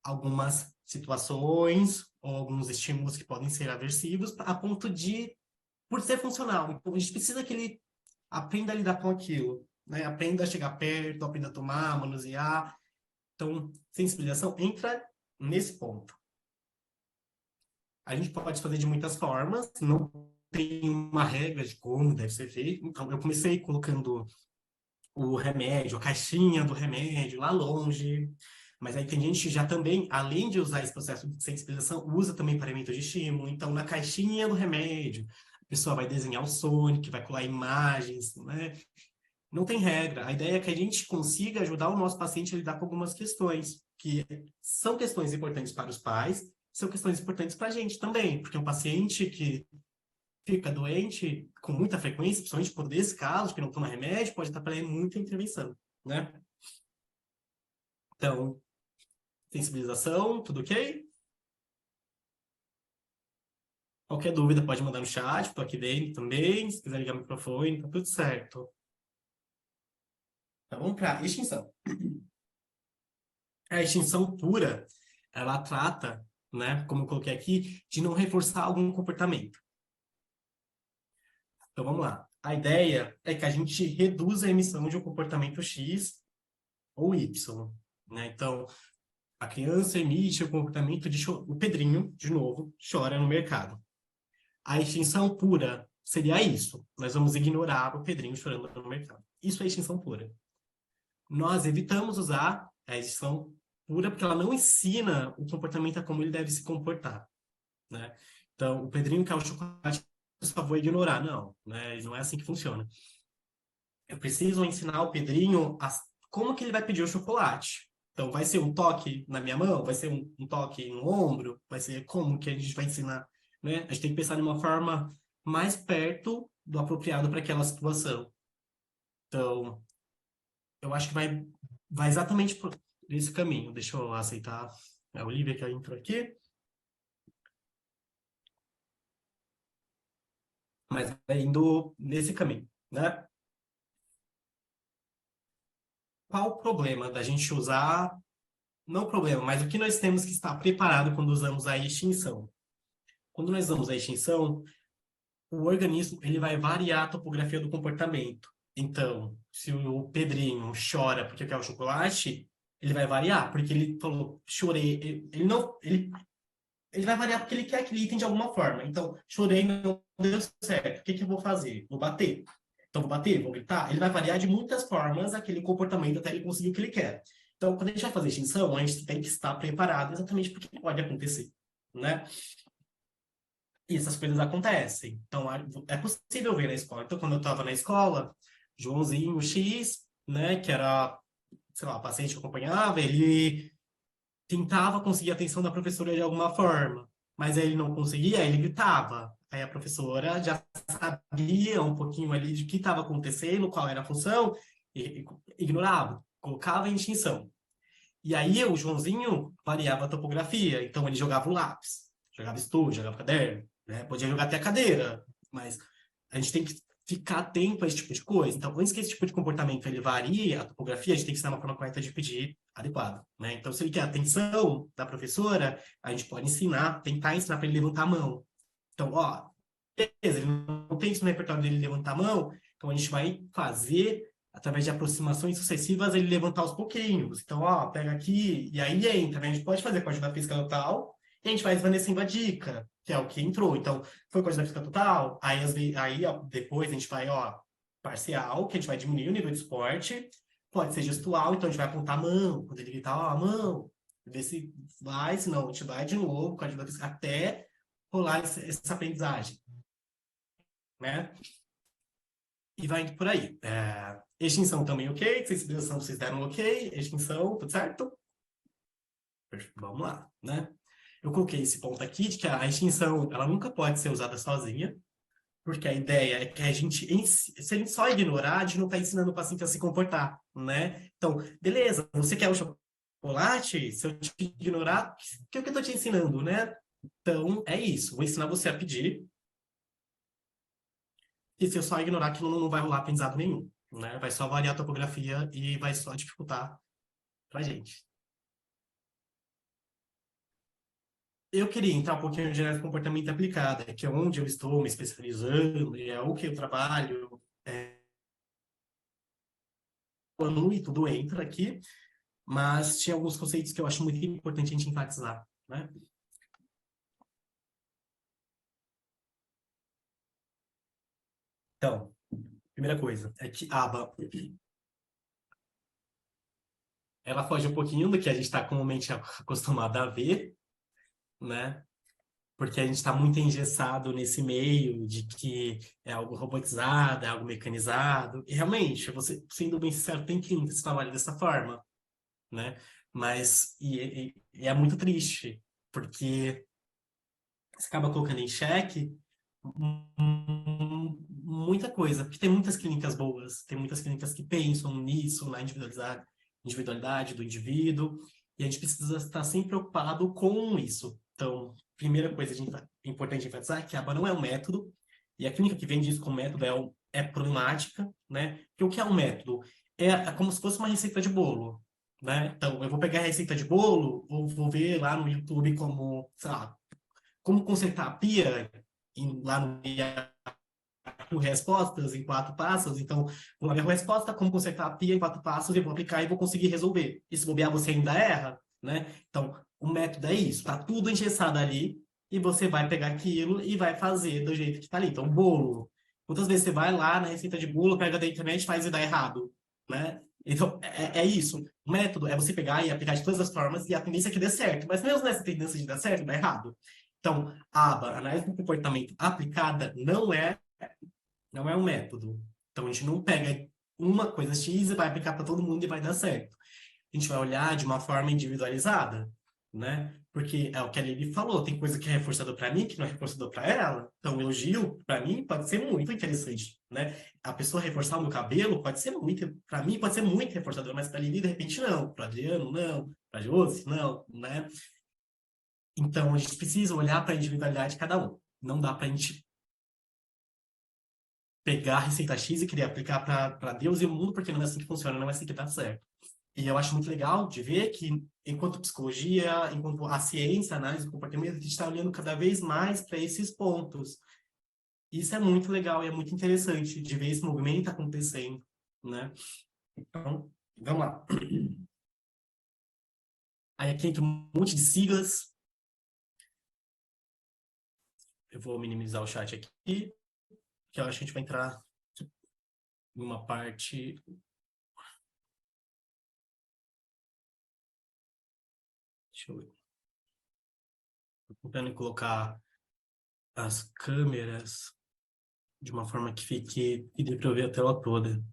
algumas situações ou alguns estímulos que podem ser aversivos a ponto de, por ser funcional. Então, a gente precisa que ele aprenda a lidar com aquilo, né? Aprenda a chegar perto, aprenda a tomar, manusear. Então, sensibilização entra nesse ponto. A gente pode fazer de muitas formas, não tem uma regra de como deve ser feito. Então, eu comecei colocando o remédio, a caixinha do remédio lá longe, mas aí tem gente que já também, além de usar esse processo de sensibilização, usa também parâmetros de estímulo. Então, na caixinha do remédio, a pessoa vai desenhar o Sonic, vai colar imagens, né? Não tem regra. A ideia é que a gente consiga ajudar o nosso paciente a lidar com algumas questões, que são questões importantes para os pais, são questões importantes para a gente também, porque um paciente que fica doente com muita frequência, principalmente por esse caso, que não toma remédio, pode estar perdendo muita intervenção, né? Então, sensibilização, tudo ok? Qualquer dúvida pode mandar no chat, estou aqui dentro também, se quiser ligar o microfone, tá tudo certo. Então, vamos para extinção. A extinção pura, ela trata, né, como eu coloquei aqui, de não reforçar algum comportamento. Então, vamos lá. A ideia é que a gente reduza a emissão de um comportamento X ou Y, né? Então, a criança emite o comportamento de o Pedrinho, de novo, chora no mercado. A extinção pura seria isso. Nós vamos ignorar o Pedrinho chorando no mercado. Isso é extinção pura. Nós evitamos usar a extinção pura porque ela não ensina o comportamento a como ele deve se comportar, né? Então, o Pedrinho quer o chocolate, eu só vou ignorar. Não, né? Não é assim que funciona. Eu preciso ensinar o Pedrinho como que ele vai pedir o chocolate. Então, vai ser um toque na minha mão? Vai ser um toque no ombro? Vai ser como que a gente vai ensinar, né? A gente tem que pensar de uma forma mais perto do apropriado para aquela situação. Então, eu acho que vai exatamente por esse caminho. Deixa eu aceitar a Olivia que entrou aqui. Mas vai indo nesse caminho, né? Qual o problema da gente usar... Não o problema, mas o que nós temos que estar preparado quando usamos a extinção? Quando nós usamos a extinção, o organismo ele vai variar a topografia do comportamento. Então, se o Pedrinho chora porque quer o chocolate, ele vai variar, porque ele falou, chorei, ele vai variar porque ele quer aquele item de alguma forma. Então, chorei, não deu certo. O que eu vou fazer? Vou bater. Então, vou bater, vou gritar. Ele vai variar de muitas formas aquele comportamento até ele conseguir o que ele quer. Então, quando a gente vai fazer extinção, a gente tem que estar preparado exatamente porque pode acontecer, né? E essas coisas acontecem. Então, é possível ver na escola. Então, quando eu estava na escola, Joãozinho X, né, que era, sei lá, o paciente que eu acompanhava, ele tentava conseguir a atenção da professora de alguma forma, mas aí ele não conseguia, aí ele gritava. Aí a professora já sabia um pouquinho ali de que estava acontecendo, qual era a função, e ignorava, colocava em extinção. E aí o Joãozinho variava a topografia, então ele jogava o lápis, jogava estojo, jogava caderno, né? Podia jogar até a cadeira, mas a gente tem que ficar atento a esse tipo de coisa. Então, antes que esse tipo de comportamento ele varie a topografia, a gente tem que ensinar uma forma correta de pedir adequada, né? Então, se ele quer a atenção da professora, a gente pode ensinar, tentar ensinar para ele levantar a mão. Então, ó, beleza, ele não tem isso no repertório dele levantar a mão, então a gente vai fazer através de aproximações sucessivas, ele levantar aos pouquinhos. Então, ó, pega aqui e aí entra, né? A gente pode fazer com a ajuda física total e a gente vai esvanecendo a dica, que é o que entrou. Então, foi com a ajuda física total, aí ó, depois a gente vai, ó, parcial, que a gente vai diminuir o nível de esporte, pode ser gestual, então a gente vai apontar a mão, quando ele gritar, ó, a mão, ver se vai, se não, a gente vai de novo com a ajuda física até rolar essa aprendizagem, né? E vai indo por aí. Extinção também ok, sensibilização vocês deram ok, extinção, tudo certo? Vamos lá, né? Eu coloquei esse ponto aqui de que a extinção, ela nunca pode ser usada sozinha, porque a ideia é que a gente, se a gente só ignorar, a gente não está ensinando o paciente a se comportar, né? Então, beleza, você quer o chocolate? Se eu te ignorar, o que eu estou te ensinando, né? Então, é isso. Vou ensinar você a pedir, e se eu só ignorar, aquilo não vai rolar aprendizado nenhum, né? Vai só variar a topografia e vai só dificultar pra gente. Eu queria entrar um pouquinho de análise de comportamento aplicada, que é onde eu estou me especializando, e é o que eu trabalho, e tudo entra aqui, mas tinha alguns conceitos que eu acho muito importante a gente enfatizar, né? Então, primeira coisa, é que a aba, ela foge um pouquinho do que a gente está comumente acostumado a ver, né? Porque a gente está muito engessado nesse meio de que é algo robotizado, é algo mecanizado. E realmente, você, sendo bem sincero, tem clínica que trabalha dessa forma, né? Mas e é muito triste, porque você acaba colocando em xeque muita coisa, porque tem muitas clínicas boas, tem muitas clínicas que pensam nisso, na individualidade do indivíduo, e a gente precisa estar sempre preocupado com isso. Então, primeira coisa importante enfatizar é que a ABA não é um método, e a clínica que vende isso como método é problemática, né? Porque o que é um método? É como se fosse uma receita de bolo, né? Então, eu vou pegar a receita de bolo, ou vou ver lá no YouTube como, sei lá, como consertar a pia lá no respostas em 4 passos. Então, vou lá ver a resposta, como consertar a pia em 4 passos, e vou aplicar e vou conseguir resolver. E se bobear, você ainda erra, né? Então, o método é isso. Tá tudo engessado ali e você vai pegar aquilo e vai fazer do jeito que tá ali. Então, bolo. Quantas vezes você vai lá na receita de bolo, pega da internet, faz e dá errado, né? Então, é isso. O método é você pegar e aplicar de todas as formas e a tendência é que dê certo. Mas mesmo nessa tendência de dar certo, dá errado. Então, a aba, análise do comportamento aplicada, não é um método. Então, a gente não pega uma coisa X e vai aplicar para todo mundo e vai dar certo. A gente vai olhar de uma forma individualizada, né? Porque é o que a Lili falou, tem coisa que é reforçador para mim, que não é reforçador para ela. Então, o elogio, para mim, pode ser muito interessante, né? A pessoa reforçar o meu cabelo pode ser muito, para mim, pode ser muito reforçador, mas para a Lili, de repente, não. Para Adriano, não. Para Josi, não, né? Então, a gente precisa olhar para a individualidade de cada um. Não dá para a gente pegar a receita X e querer aplicar para Deus e o mundo, porque não é assim que funciona, não é assim que dá certo. E eu acho muito legal de ver que, enquanto psicologia, enquanto a ciência, a análise do comportamento, a gente está olhando cada vez mais para esses pontos. Isso é muito legal e é muito interessante de ver esse movimento acontecendo, né? Então, vamos lá. Aí aqui entra um monte de siglas. Eu vou minimizar o chat aqui, que eu acho que a gente vai entrar em uma parte Deixa eu ver. Tô tentando colocar as câmeras de uma forma que fique e dê para eu ver a tela toda.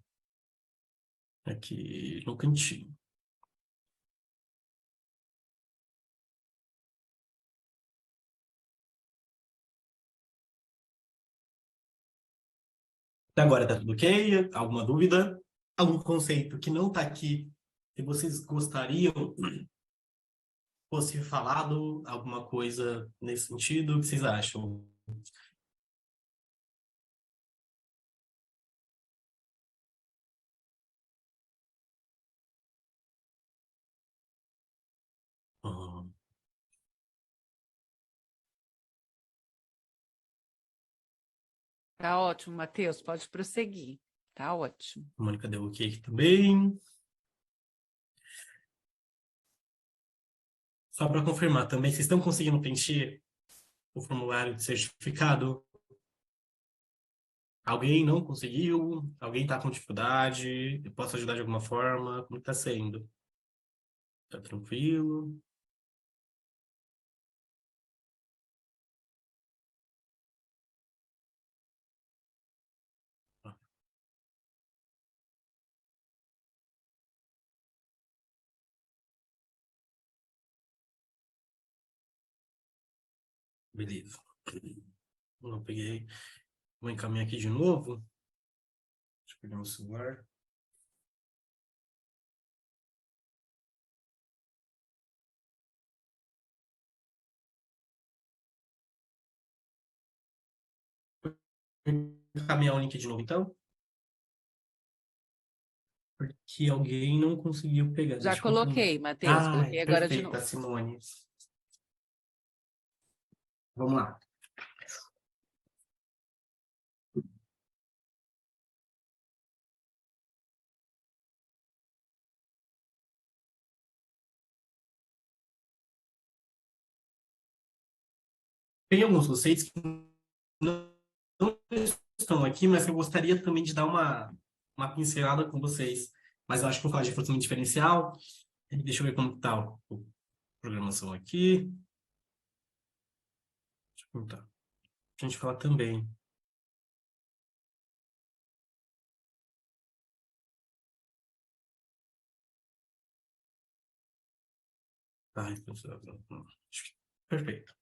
Aqui no cantinho. Até agora tá tudo ok? Alguma dúvida? Algum conceito que não tá aqui que vocês gostariam fosse falado? Alguma coisa nesse sentido? O que vocês acham? Hum, Tá ótimo, Matheus, pode prosseguir. Tá ótimo. a Mônica deu ok aqui também. Só para confirmar também, vocês estão conseguindo preencher o formulário de certificado? Alguém não conseguiu? Alguém está com dificuldade? Eu posso ajudar de alguma forma? Como está sendo? Tá tranquilo? Beleza. Não peguei. Vou encaminhar aqui de novo. Deixa eu pegar meu celular. Vou encaminhar o link de novo, então. Porque alguém não conseguiu pegar. Já Deixa eu confirmar. coloquei, Matheus, Ah, coloquei agora de perfeito, a novo. Simone. Vamos lá. Tem alguns conceitos que não estão aqui, mas eu gostaria também de dar uma pincelada com vocês. Mas eu acho que vou falar de reforçamento diferencial. Deixa eu ver como está a programação aqui. Deixa eu perguntar. A gente falar também. Tá, perfeito.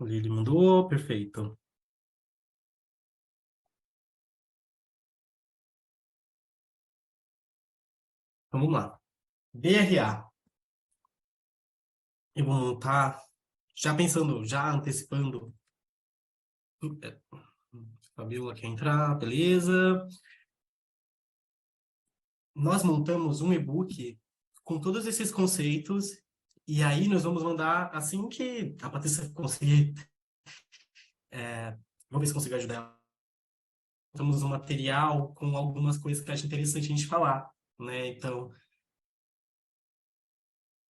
Ele mandou, perfeito. Vamos lá. DRA. Eu vou montar, já pensando, já antecipando. Fabiola quer entrar, beleza. Nós montamos um e-book com todos esses conceitos e aí nós vamos mandar assim que a Patrícia conseguir. Vamos ver se consigo ajudar ela. Temos um material com algumas coisas que eu acho interessante a gente falar, né? Então,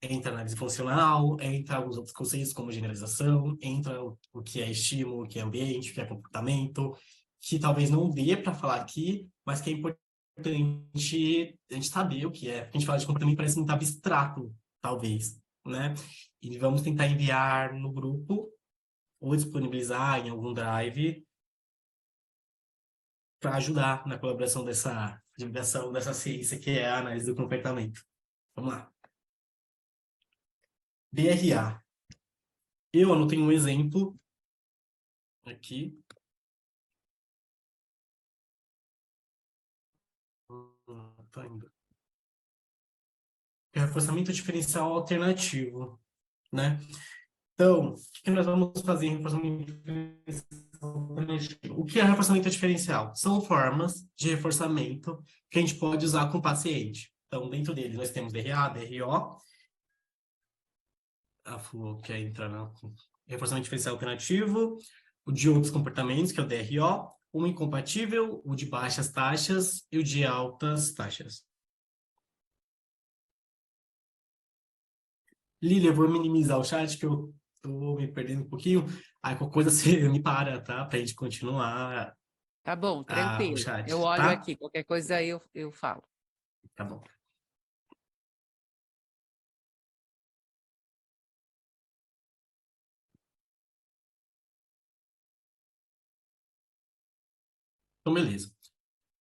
entra análise funcional, entra alguns outros conceitos como generalização, entra o que é estímulo, o que é ambiente, o que é comportamento, que talvez não dê para falar aqui, mas que é importante a gente saber o que é. Porque a gente fala de comportamento parece muito abstrato, talvez, né? E vamos tentar enviar no grupo ou disponibilizar em algum drive para ajudar na colaboração dessa divulgação dessa ciência que é a análise do comportamento. Vamos lá. DRA. Eu anotei um exemplo aqui. Tá indo. Reforçamento diferencial alternativo, né? Então, o que nós vamos fazer em reforçamento diferencial alternativo? O que é reforçamento diferencial? São formas de reforçamento que a gente pode usar com o paciente. Então, dentro dele, nós temos DRA, DRO. A Flu quer entrar no reforçamento diferencial alternativo. O de outros comportamentos, que é o DRO. O incompatível, o de baixas taxas e o de altas taxas. Lília, eu vou minimizar o chat, que eu tô me perdendo um pouquinho. Aí qualquer coisa você me para, tá? Pra gente continuar Tá bom, o tranquilo. chat, Eu olho tá? aqui, qualquer coisa aí eu falo. Tá bom. Então, beleza.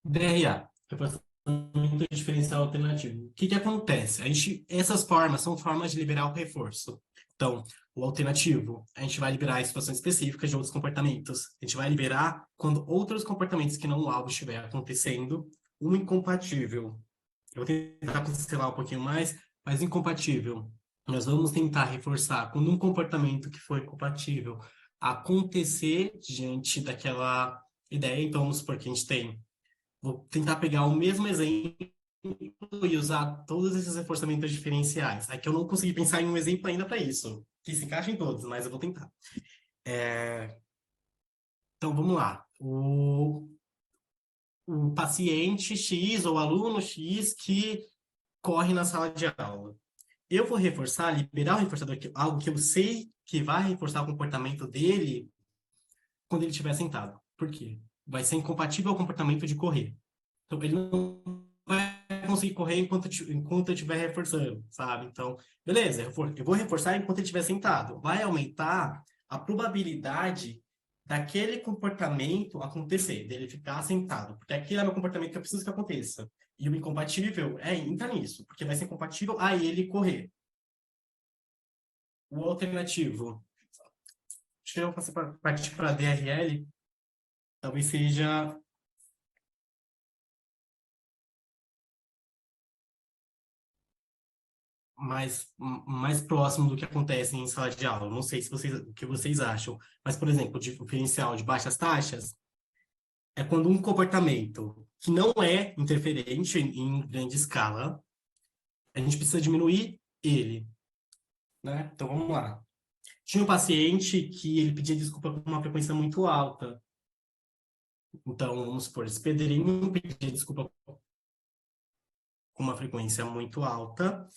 DRA, reforçamento diferencial alternativo. O que que acontece? Essas formas são formas de liberar o reforço. Então, o alternativo, a gente vai liberar em situações específicas de outros comportamentos. A gente vai liberar quando outros comportamentos que não o alvo estiver acontecendo. Um incompatível. Eu vou tentar pincelar um pouquinho mais, mas incompatível. Nós vamos tentar reforçar quando um comportamento que foi compatível acontecer diante daquela ideia. Então, vamos supor que a gente tem. Vou tentar pegar o mesmo exemplo e usar todos esses reforçamentos diferenciais. Aqui eu não consegui pensar em um exemplo ainda para isso, que se encaixa em todos, mas eu vou tentar. Então, vamos lá. O paciente X ou aluno X que corre na sala de aula. Eu vou reforçar, liberar o reforçador, algo que eu sei que vai reforçar o comportamento dele quando ele estiver sentado. Por quê? Vai ser incompatível ao comportamento de correr. Então, ele não vai conseguir correr enquanto eu estiver reforçando, sabe? Então, beleza, eu vou reforçar enquanto ele estiver sentado. Vai aumentar a probabilidade daquele comportamento acontecer, dele ficar sentado. Porque aquele é o meu comportamento que eu preciso que aconteça. E o incompatível entra nisso, porque vai ser incompatível a ele correr. O alternativo, acho que eu vou partir para a DRL, talvez seja mais próximo do que acontece em sala de aula. Não sei se o que vocês acham, mas, por exemplo, o diferencial de baixas taxas é quando um comportamento que não é interferente em grande escala, a gente precisa diminuir ele, né? Então, vamos lá. Tinha um paciente que ele pedia desculpa com uma frequência muito alta. Então, vamos supor, esse Pedrinho pedia desculpa com uma frequência muito alta.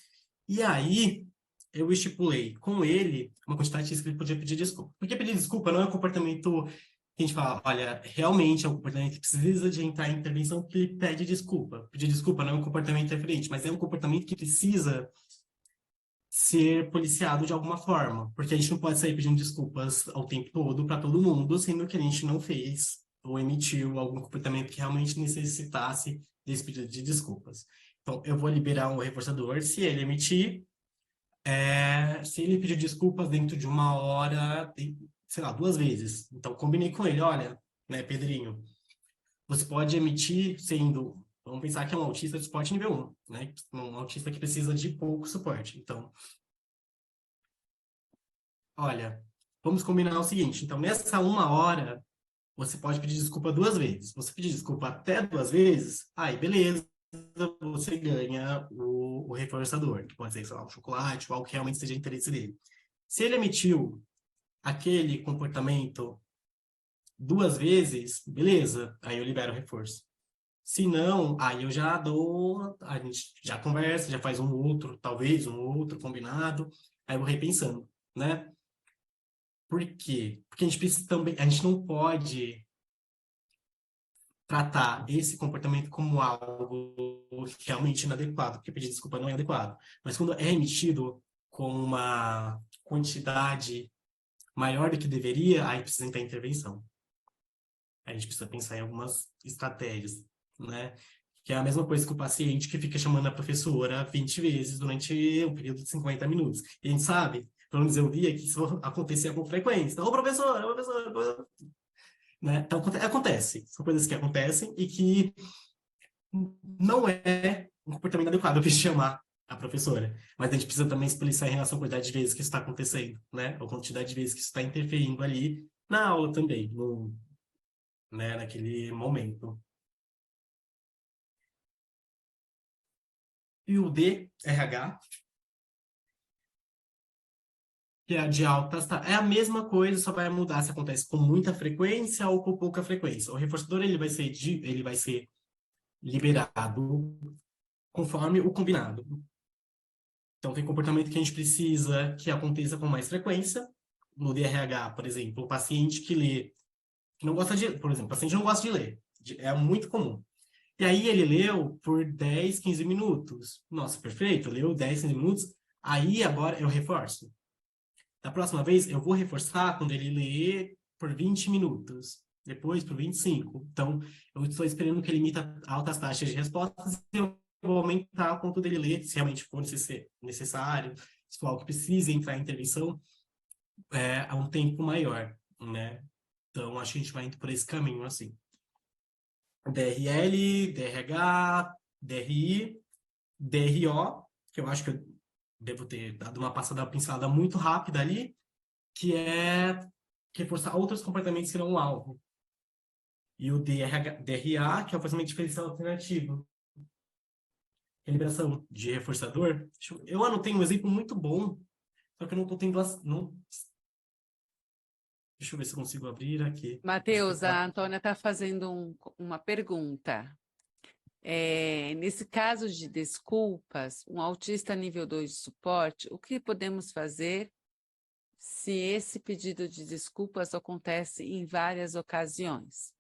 E aí, eu estipulei com ele uma quantidade X que ele podia pedir desculpa. Porque pedir desculpa não é um comportamento que a gente fala, olha, realmente é um comportamento que precisa de entrar em intervenção porque ele pede desculpa. Pedir desculpa não é um comportamento diferente, mas é um comportamento que precisa ser policiado de alguma forma. Porque a gente não pode sair pedindo desculpas ao tempo todo para todo mundo, sendo que a gente não fez ou emitiu algum comportamento que realmente necessitasse desse pedido de desculpas. Então, eu vou liberar um reforçador se ele emitir. Se ele pedir desculpas dentro de uma hora, sei lá, 2 vezes. Então, combinei com ele, olha, né, Pedrinho, você pode emitir sendo, vamos pensar que é um autista de suporte nível 1, né? Um autista que precisa de pouco suporte. Então, olha, vamos combinar o seguinte, então, nessa 1 hora, você pode pedir desculpa 2 vezes. Você pedir desculpa até 2 vezes, aí beleza, você ganha o reforçador, que pode ser, sei lá, um chocolate ou algo que realmente seja interesse dele. Se ele emitiu aquele comportamento 2 vezes, beleza, aí eu libero o reforço. Se não, aí eu já dou, a gente já conversa, já faz um outro, talvez um outro combinado, aí eu vou repensando, né? Por quê? Porque a gente precisa também, a gente não pode tratar esse comportamento como algo realmente inadequado, porque pedir desculpa não é adequado. Mas quando é emitido com uma quantidade maior do que deveria, aí precisa entrar em intervenção. A gente precisa pensar em algumas estratégias, né? Que é a mesma coisa que o paciente que fica chamando a professora 20 vezes durante um período de 50 minutos. E a gente sabe, pelo menos eu via que isso acontecia com frequência. Ô, professor, ô, professor, né? Então, acontece. São coisas que acontecem e que não é um comportamento adequado para chamar a professora. Mas a gente precisa também se policiar em relação à quantidade de vezes que isso está acontecendo, né? Ou quantidade de vezes que isso está interferindo ali na aula também, né? Naquele momento. E o DRH, que é a de altas, é a mesma coisa, só vai mudar se acontece com muita frequência ou com pouca frequência. O reforçador ele vai ser liberado conforme o combinado. Então, tem comportamento que a gente precisa que aconteça com mais frequência, no DRH, por exemplo, o paciente que lê, que não gosta de, por exemplo, o paciente não gosta de ler, é muito comum. E aí ele leu por 10, 15 minutos. Nossa, perfeito, leu 10, 15 minutos. Aí agora eu reforço. Da próxima vez eu vou reforçar quando ele lê por 20 minutos, depois por 25. Então, eu estou esperando que ele emita altas taxas de respostas e eu vou aumentar o ponto dele ler, se realmente for necessário, se for algo que precise entrar em intervenção, a um tempo maior, né? Então, acho que a gente vai indo por esse caminho, assim. DRL, DRH, DRI, DRO, que eu acho que eu devo ter dado uma pincelada muito rápida ali, que é reforçar outros comportamentos que não o alvo. E o DRA, que é o forçamento diferencial alternativo. Liberação de reforçador. Eu anotei um exemplo muito bom, só que eu não estou tendo... Não... Deixa eu ver se eu consigo abrir aqui. Matheus, a Antônia está fazendo uma pergunta. Nesse caso de desculpas, um autista nível 2 de suporte, o que podemos fazer se esse pedido de desculpas acontece em várias ocasiões?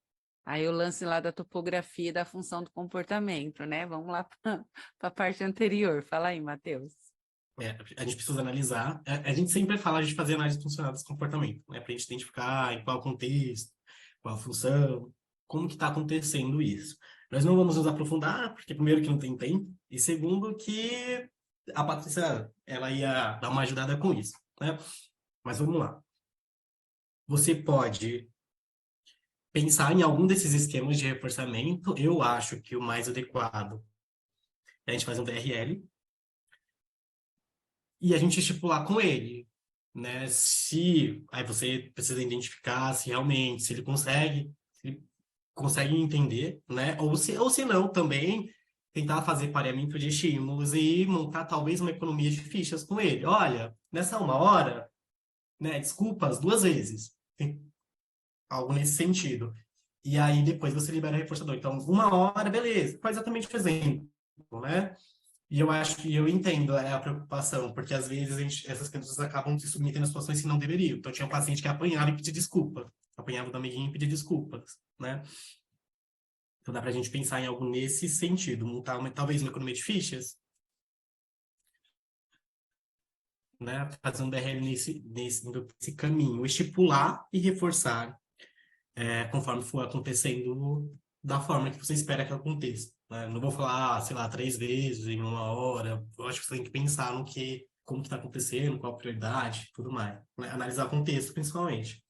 Aí o lance lá da topografia e da função do comportamento, né? Vamos lá para a parte anterior. Fala aí, Matheus. A gente precisa analisar. A gente sempre fala de fazer análise funcional desse comportamento, né? Para a gente identificar em qual contexto, qual função, como que está acontecendo isso. Nós não vamos nos aprofundar, porque primeiro que não tem tempo, e segundo que a Patrícia, ela ia dar uma ajudada com isso, né? Mas vamos lá. Você pode pensar em algum desses esquemas de reforçamento. Eu acho que o mais adequado é a gente fazer um DRL e a gente estipular com ele, né? Se aí você precisa identificar se realmente, se ele consegue entender, né? Ou se não, também tentar fazer pareamento de estímulos e montar talvez uma economia de fichas com ele. Olha, nessa uma hora, né? Desculpas 2 vezes. Tem algo nesse sentido. E aí depois você libera o reforçador. Então, uma hora, beleza. Faz exatamente o exemplo, né? E eu acho que eu entendo a preocupação, porque às vezes essas crianças acabam se submetendo a situações que não deveriam. Então, tinha um paciente que apanhava e pedia desculpa. Apanhava do amiguinho e pedia desculpas, né? Então, dá pra gente pensar em algo nesse sentido. Montar talvez uma economia de fichas, né? Fazer um DRL nesse caminho. Estipular e reforçar conforme for acontecendo da forma que você espera que aconteça, né? Não vou falar, sei lá, 3 vezes em uma hora. Eu acho que você tem que pensar no que, como que está acontecendo, qual a prioridade, tudo mais, né? Analisar o contexto, principalmente.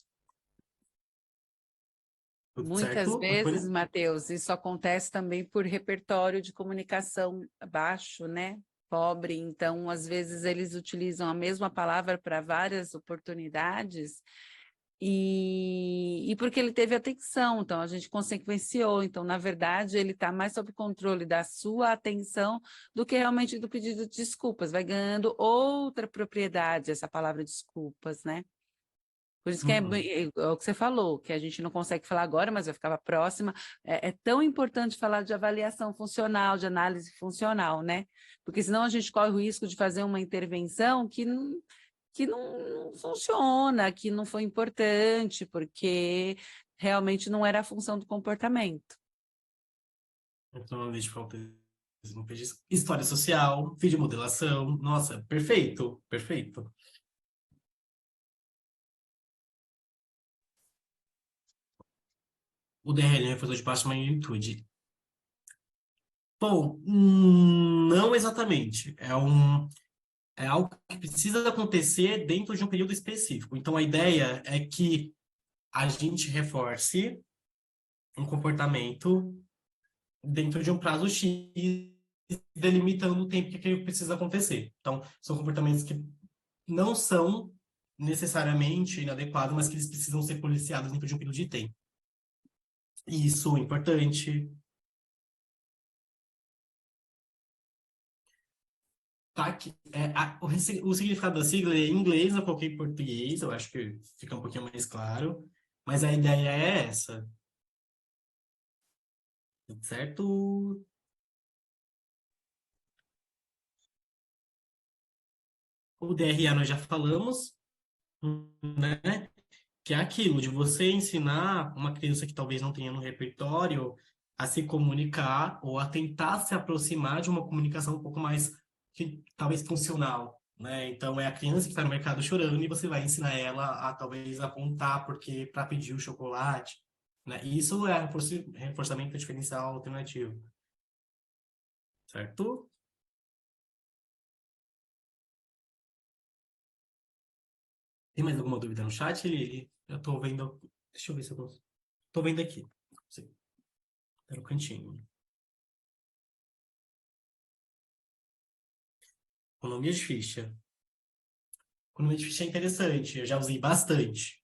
Tudo Muitas certo, vezes, Antônia? Matheus, isso acontece também por repertório de comunicação baixo, né? Pobre. Então, às vezes, eles utilizam a mesma palavra para várias oportunidades e porque ele teve atenção, então a gente consequenciou. Então, na verdade, ele está mais sob controle da sua atenção do que realmente do pedido de desculpas. Vai ganhando outra propriedade essa palavra desculpas, né? Por isso que Uhum. é o que você falou, que a gente não consegue falar agora, mas vai ficar para a próxima. É tão importante falar de avaliação funcional, de análise funcional, né? Porque senão a gente corre o risco de fazer uma intervenção que não funciona, que não foi importante, porque realmente não era a função do comportamento. Então, deixa eu falar história social, videomodelação. Nossa, perfeito, perfeito. O DRL é um reforçador de baixa magnitude. Bom, não exatamente. É algo que precisa acontecer dentro de um período específico. Então, a ideia é que a gente reforce um comportamento dentro de um prazo X, delimitando o tempo que aquilo precisa acontecer. Então, são comportamentos que não são necessariamente inadequados, mas que eles precisam ser policiados dentro de um período de tempo. Isso é importante. Tá aqui. O significado da sigla é em inglês, eu coloquei em português, eu acho que fica um pouquinho mais claro, mas a ideia é essa, certo? O DRA nós já falamos, né? Que é aquilo de você ensinar uma criança que talvez não tenha no repertório a se comunicar ou a tentar se aproximar de uma comunicação um pouco mais, que, talvez funcional, né? Então é a criança que está no mercado chorando e você vai ensinar ela a talvez apontar porque para pedir o chocolate, né? E isso é reforçamento diferencial alternativo, certo? Tem mais alguma dúvida no chat, Lili? Eu tô vendo. Deixa eu ver se eu consigo. Tô vendo aqui. Sim, tá no cantinho. Economia de ficha. Economia de ficha é interessante, eu já usei bastante.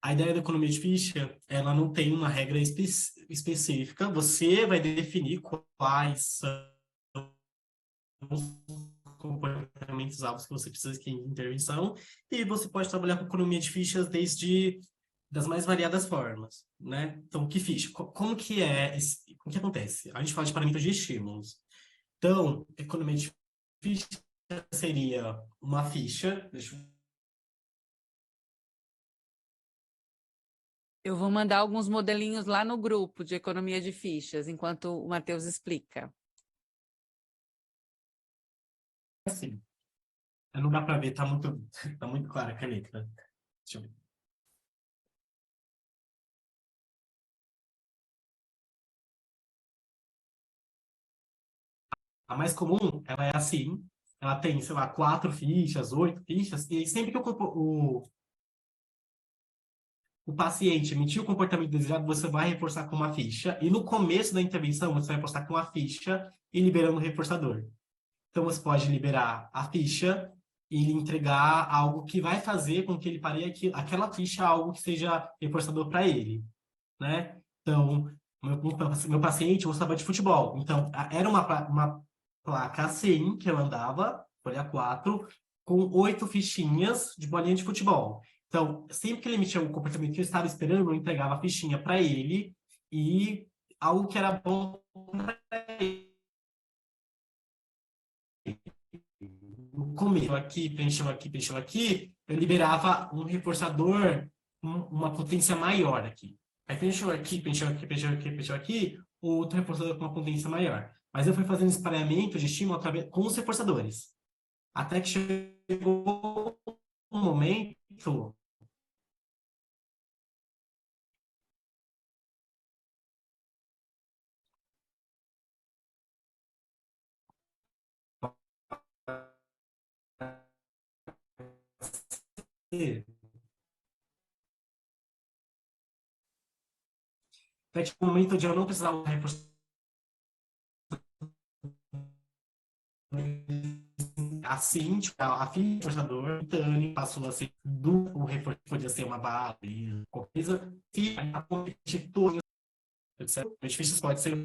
A ideia da economia de ficha, ela não tem uma regra específica, você vai definir quais são os comportamentos alvos que você precisa de intervenção, e você pode trabalhar com economia de fichas desde das mais variadas formas, né? Então, que ficha? Como que é, como que acontece? A gente fala de parâmetros de estímulos. Então, economia de ficha seria uma ficha, deixa eu. Eu vou mandar alguns modelinhos lá no grupo de economia de fichas, enquanto o Matheus explica. Assim, não dá para ver, tá muito clara a caneta. Deixa eu ver. A mais comum, ela é assim, ela tem, sei lá, 4 fichas, 8 fichas, e aí sempre que o paciente emitir o comportamento desejado, você vai reforçar com uma ficha, e no começo da intervenção, você vai reforçar com uma ficha e liberando o reforçador. Então, você pode liberar a ficha e entregar algo que vai fazer com que ele pare aquela ficha algo que seja reforçador para ele, né? Então, meu paciente gostava de futebol. Então, era uma placa assim que eu andava, folha 4, com 8 fichinhas de bolinha de futebol. Então, sempre que ele emitia um comportamento que eu estava esperando, eu entregava a fichinha para ele e algo que era bom para ele. No começo, preencheu aqui, eu liberava um reforçador, uma potência maior aqui. Aí preencheu aqui, o outro reforçador com uma potência maior. Mas eu fui fazendo esse pareamento de estímulo com os reforçadores. Até que chegou um momento. Até que chegou um momento de eu não precisar usar reforçador assim, tipo, a filha do reforçador, o Tani passou a ser o reforço podia ser uma bala, coisa, e a constitui, etc. Os edifícios pode ser.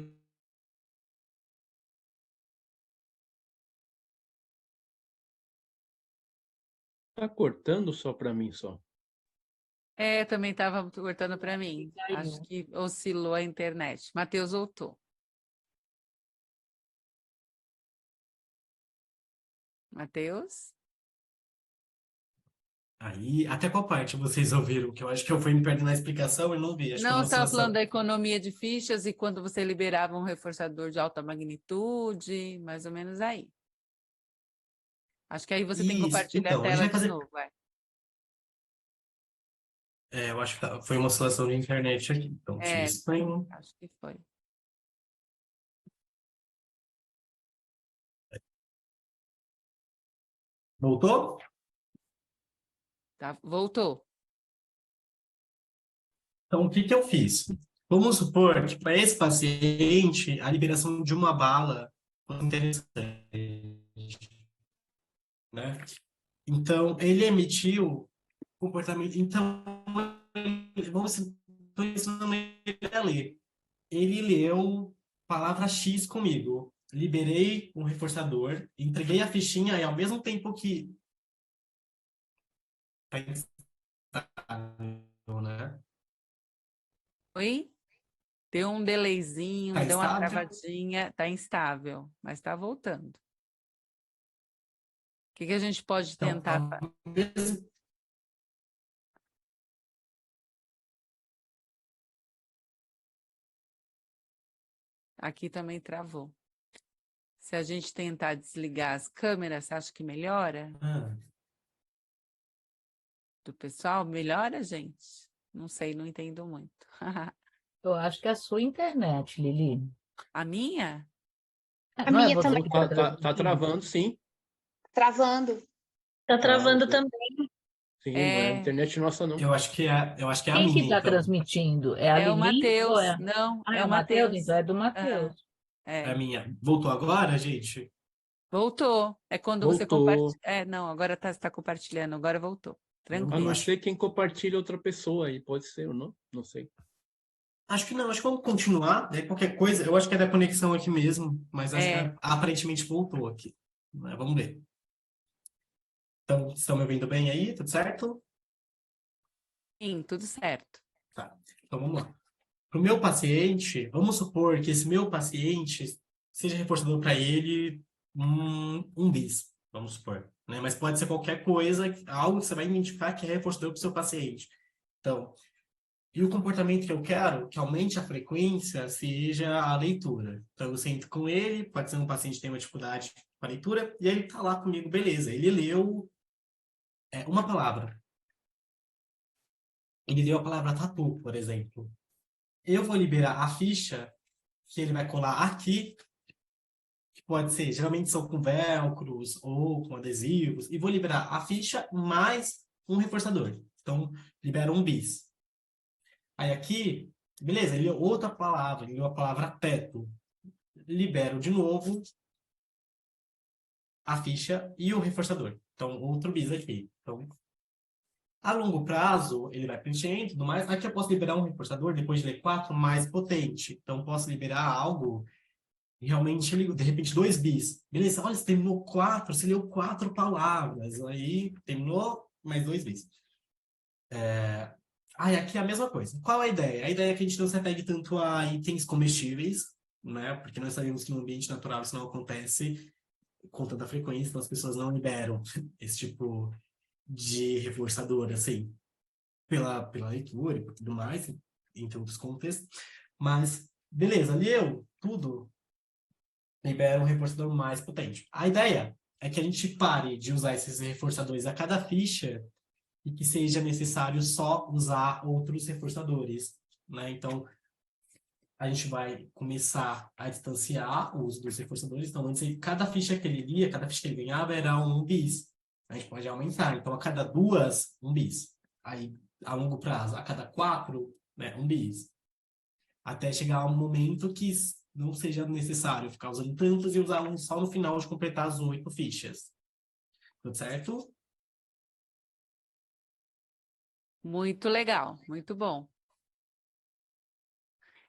Tá cortando só para mim só. É, também estava cortando para mim. Acho que oscilou a internet. Matheus voltou. Matheus? Aí, até qual parte vocês ouviram? Que eu acho que eu fui me perdendo na explicação e não vi. Acho que é Não, uma você estava falando oscilação. da economia de fichas e quando você liberava um reforçador de alta magnitude, mais ou menos aí. Acho que aí você tem que Isso. compartilhar a Então, a gente tela vai de fazer. novo. Vai. Eu acho que foi uma oscilação de internet aqui. Então, É, explain. acho que foi. Voltou? Tá, voltou. Então, o que que eu fiz? Vamos supor que para esse paciente, a liberação de uma bala foi interessante, né? Então, ele emitiu comportamento. Então, estou ensinando ele a ler. Ele leu palavra X comigo. Liberei o reforçador, entreguei a fichinha e ao mesmo tempo que tá instável, né? Oi? Deu um delayzinho, Tá deu uma estável. travadinha, tá instável, mas está voltando. O que que a gente pode Então, tentar? Aqui também travou. Se a gente tentar desligar as câmeras, você acha que melhora? Ah, Do pessoal? Melhora, gente? Não sei, não entendo muito. Eu acho que é a sua internet, Lili. A minha? A Não é minha você também que Tá, está tá transmitindo? travando, sim. travando. Tá Ah, travando ok. também. Sim, não é É, internet nossa, não. eu acho que é a Quem que minha, está então. transmitindo? É a é o Lili ou Matheus. é... Não, Ah, é é o o Matheus? Matheus. Então é do Ah, Matheus. É a é. minha. Voltou agora, gente? Voltou. É quando você Voltou. compartilha. É, não, agora está compartilhando, agora voltou. A não Tranquilo. ser quem compartilha outra pessoa aí, pode ser ou não, não sei. Acho que não, acho que vamos continuar, né? Qualquer coisa, eu acho que é da conexão aqui mesmo, mas acho que É, aparentemente voltou aqui. Mas vamos ver. Então, estão me ouvindo bem aí? Tudo certo? sim, tudo certo. Tá. Então vamos lá. Para o meu paciente, vamos supor que esse meu paciente seja reforçador para ele um bis, vamos supor, né? Mas pode ser qualquer coisa, algo que você vai identificar que é reforçador para o seu paciente. Então, e o comportamento que eu quero, que aumente a frequência, seja a leitura. Então, eu sento com ele, pode ser um paciente que tem uma dificuldade com a leitura, e ele está lá comigo, beleza. Ele leu uma palavra. Ele leu a palavra tatu, por exemplo. Eu vou liberar a ficha que ele vai colar aqui, que pode ser, geralmente são com velcros ou com adesivos, e vou liberar a ficha mais um reforçador. Então, libero um bis. Aí aqui, beleza, ele leu outra palavra, ele leu a palavra teto. Libero de novo a ficha e o reforçador. Então, outro bis aqui. Então, a longo prazo, ele vai preenchendo e tudo mais. Aqui eu posso liberar um reforçador, depois de ler 4, mais potente. Então, posso liberar algo, realmente, de repente, 2 bis. Beleza, olha, você terminou 4, você leu 4 palavras. Aí, terminou mais 2 bis. Aqui é a mesma coisa. Qual a ideia? A ideia é que a gente não se apegue tanto a itens comestíveis, né? Porque nós sabemos que no ambiente natural isso não acontece com tanta frequência, então as pessoas não liberam esse tipo de reforçador, assim, pela leitura e por tudo mais, entre outros contextos. Mas, beleza, leu tudo, libera um reforçador mais potente. A ideia é que a gente pare de usar esses reforçadores a cada ficha e que seja necessário só usar outros reforçadores, né? Então, a gente vai começar a distanciar o uso dos reforçadores. Então, antes, cada ficha que ele lia, cada ficha que ele ganhava era um bis. A gente pode aumentar. Então, a cada 2, um bis. Aí, a longo prazo, a cada 4, né, um bis. Até chegar um momento que não seja necessário ficar usando tantos e usar um só no final de completar as 8 fichas. Tudo certo? Muito legal, muito bom.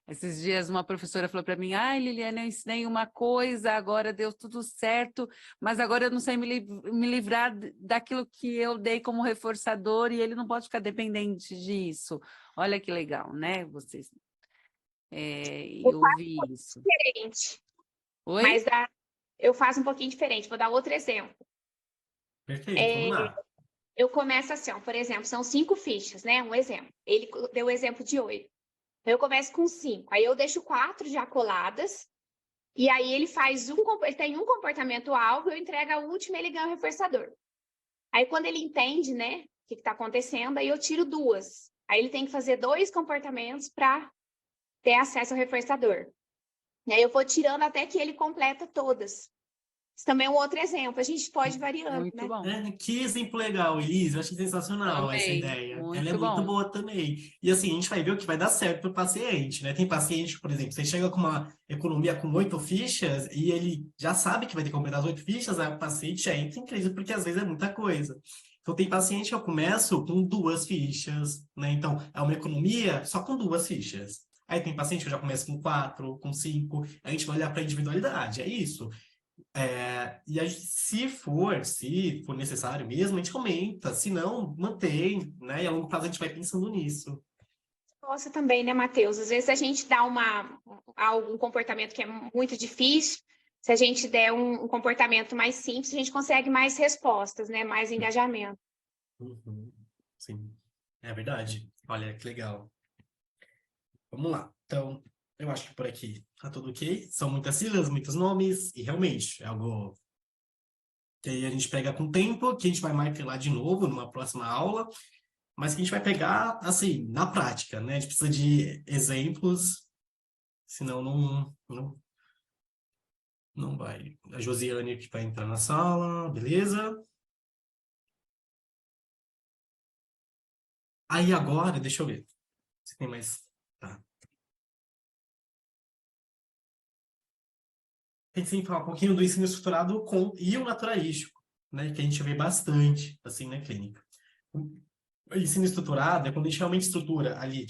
Esses dias uma professora falou para mim, ai, Liliana, eu ensinei uma coisa, agora deu tudo certo, mas agora eu não sei me livrar daquilo que eu dei como reforçador e ele não pode ficar dependente disso. Olha que legal, né? Vocês Eu faço ouvir isso. diferente, Oi? mas eu faço um pouquinho diferente. Vou dar outro exemplo. Perfeito, vamos lá. Eu começo assim, ó, por exemplo, são 5 fichas, né? Um exemplo. Ele deu o exemplo de 8. Eu começo com 5. Aí eu deixo 4 já coladas. E aí ele faz ele tem um comportamento-alvo, eu entrego a última e ele ganha o reforçador. Aí quando ele entende, né, o que está acontecendo, aí eu tiro 2. Aí ele tem que fazer 2 comportamentos para ter acesso ao reforçador. E aí eu vou tirando até que ele completa todas. Isso também é um outro exemplo. A gente pode ir variando, Muito né? bom. Que exemplo legal, Elise. Eu achei sensacional essa Também, ideia. Ela é muito muito bom. boa também. E assim, a gente vai ver o que vai dar certo para o paciente, né? Tem paciente, por exemplo, você chega com uma economia com 8 fichas e ele já sabe que vai ter que completar as 8 fichas, aí o paciente já entra em crise, porque às vezes é muita coisa. Então, tem paciente que eu começo com 2 fichas, né? Então, é uma economia só com 2 fichas. Aí tem paciente que eu já começo com 4, com 5. A gente vai olhar para a individualidade, é isso. E aí, se for necessário mesmo, a gente comenta, se não, mantém, né? E a longo prazo a gente vai pensando nisso. Possa também, né, Matheus? Às vezes a gente dá um comportamento que é muito difícil. Se a gente der um comportamento mais simples, a gente consegue mais respostas, né? Mais engajamento. Uhum. Sim, é verdade. Olha que legal. Vamos lá. Então, eu acho que por aqui tá tudo ok. São muitas siglas, muitos nomes, e realmente é algo que aí a gente pega com tempo, que a gente vai martelar de novo numa próxima aula, mas que a gente vai pegar, assim, na prática, né? A gente precisa de exemplos, senão não vai. A Josiane que vai entrar na sala, beleza? Aí agora, deixa eu ver. Se tem mais... Tá. Pensei em falar um pouquinho do ensino estruturado e o naturalístico, né? Que a gente vê bastante, assim, na clínica. O ensino estruturado é quando a gente realmente estrutura ali,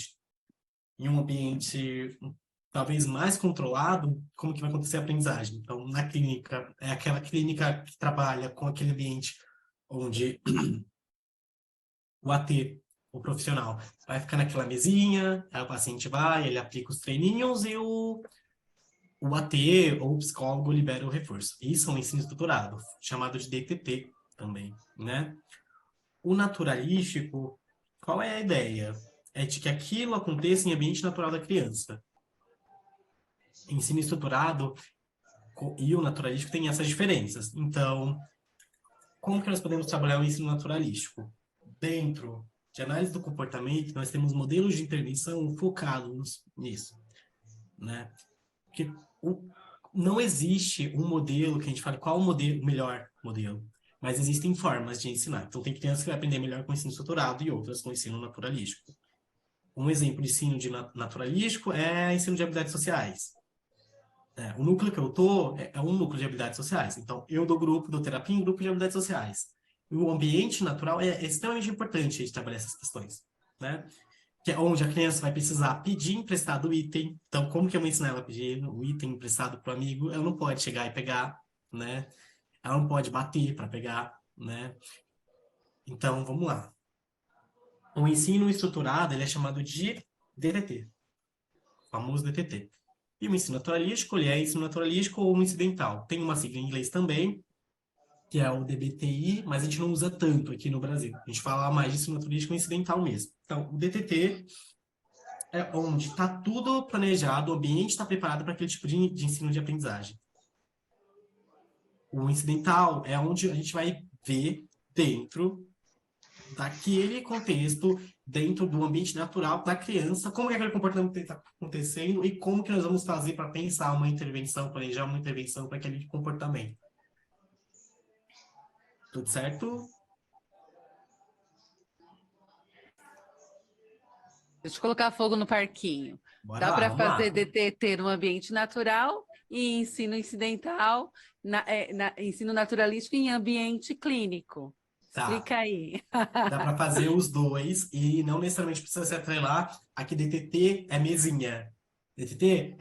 em um ambiente talvez mais controlado, como que vai acontecer a aprendizagem. Então, na clínica, é aquela clínica que trabalha com aquele ambiente onde o AT, o profissional, vai ficar naquela mesinha, aí o paciente vai, ele aplica os treininhos e o AT ou o psicólogo libera o reforço. Isso é um ensino estruturado, chamado de DTT também, né? O naturalístico, qual é a ideia? É de que aquilo aconteça em ambiente natural da criança. Ensino estruturado e o naturalístico têm essas diferenças. Então, como que nós podemos trabalhar o ensino naturalístico? Dentro de análise do comportamento, nós temos modelos de intervenção focados nisso, né? Porque não existe um modelo que a gente fale qual o melhor modelo, mas existem formas de ensinar. Então, tem crianças que vai aprender melhor com o ensino estruturado e outras com o ensino naturalístico. Um exemplo de ensino de naturalístico é ensino de habilidades sociais. O núcleo que eu tô é um núcleo de habilidades sociais. Então, eu dou terapia em grupo de habilidades sociais. E o ambiente natural é extremamente importante a gente trabalhar essas questões, né? Que é onde a criança vai precisar pedir emprestado o item. Então, como que eu vou ensinar ela a pedir o item emprestado para o amigo? Ela não pode chegar e pegar, né? Ela não pode bater para pegar, né? Então, vamos lá. O ensino estruturado, ele é chamado de DTT, o famoso DTT. E o ensino naturalístico, ele é ensino naturalístico ou incidental. Tem uma sigla em inglês também, que é o DBTI, mas a gente não usa tanto aqui no Brasil. A gente fala mais de ensino naturalístico ou incidental mesmo. Então, o DTT é onde está tudo planejado, o ambiente está preparado para aquele tipo de ensino de aprendizagem. O incidental é onde a gente vai ver dentro daquele contexto, dentro do ambiente natural da criança, como é que aquele comportamento está acontecendo e como que nós vamos fazer para pensar uma intervenção, planejar uma intervenção para aquele comportamento. Tudo certo? Deixa eu colocar fogo no parquinho. Bora Dá lá, para vamos lá. fazer DTT no ambiente natural e ensino incidental, ensino naturalístico em ambiente clínico. Tá. Explica aí. Dá para fazer os dois e não necessariamente precisa se atrelar a que DTT é mesinha. DTT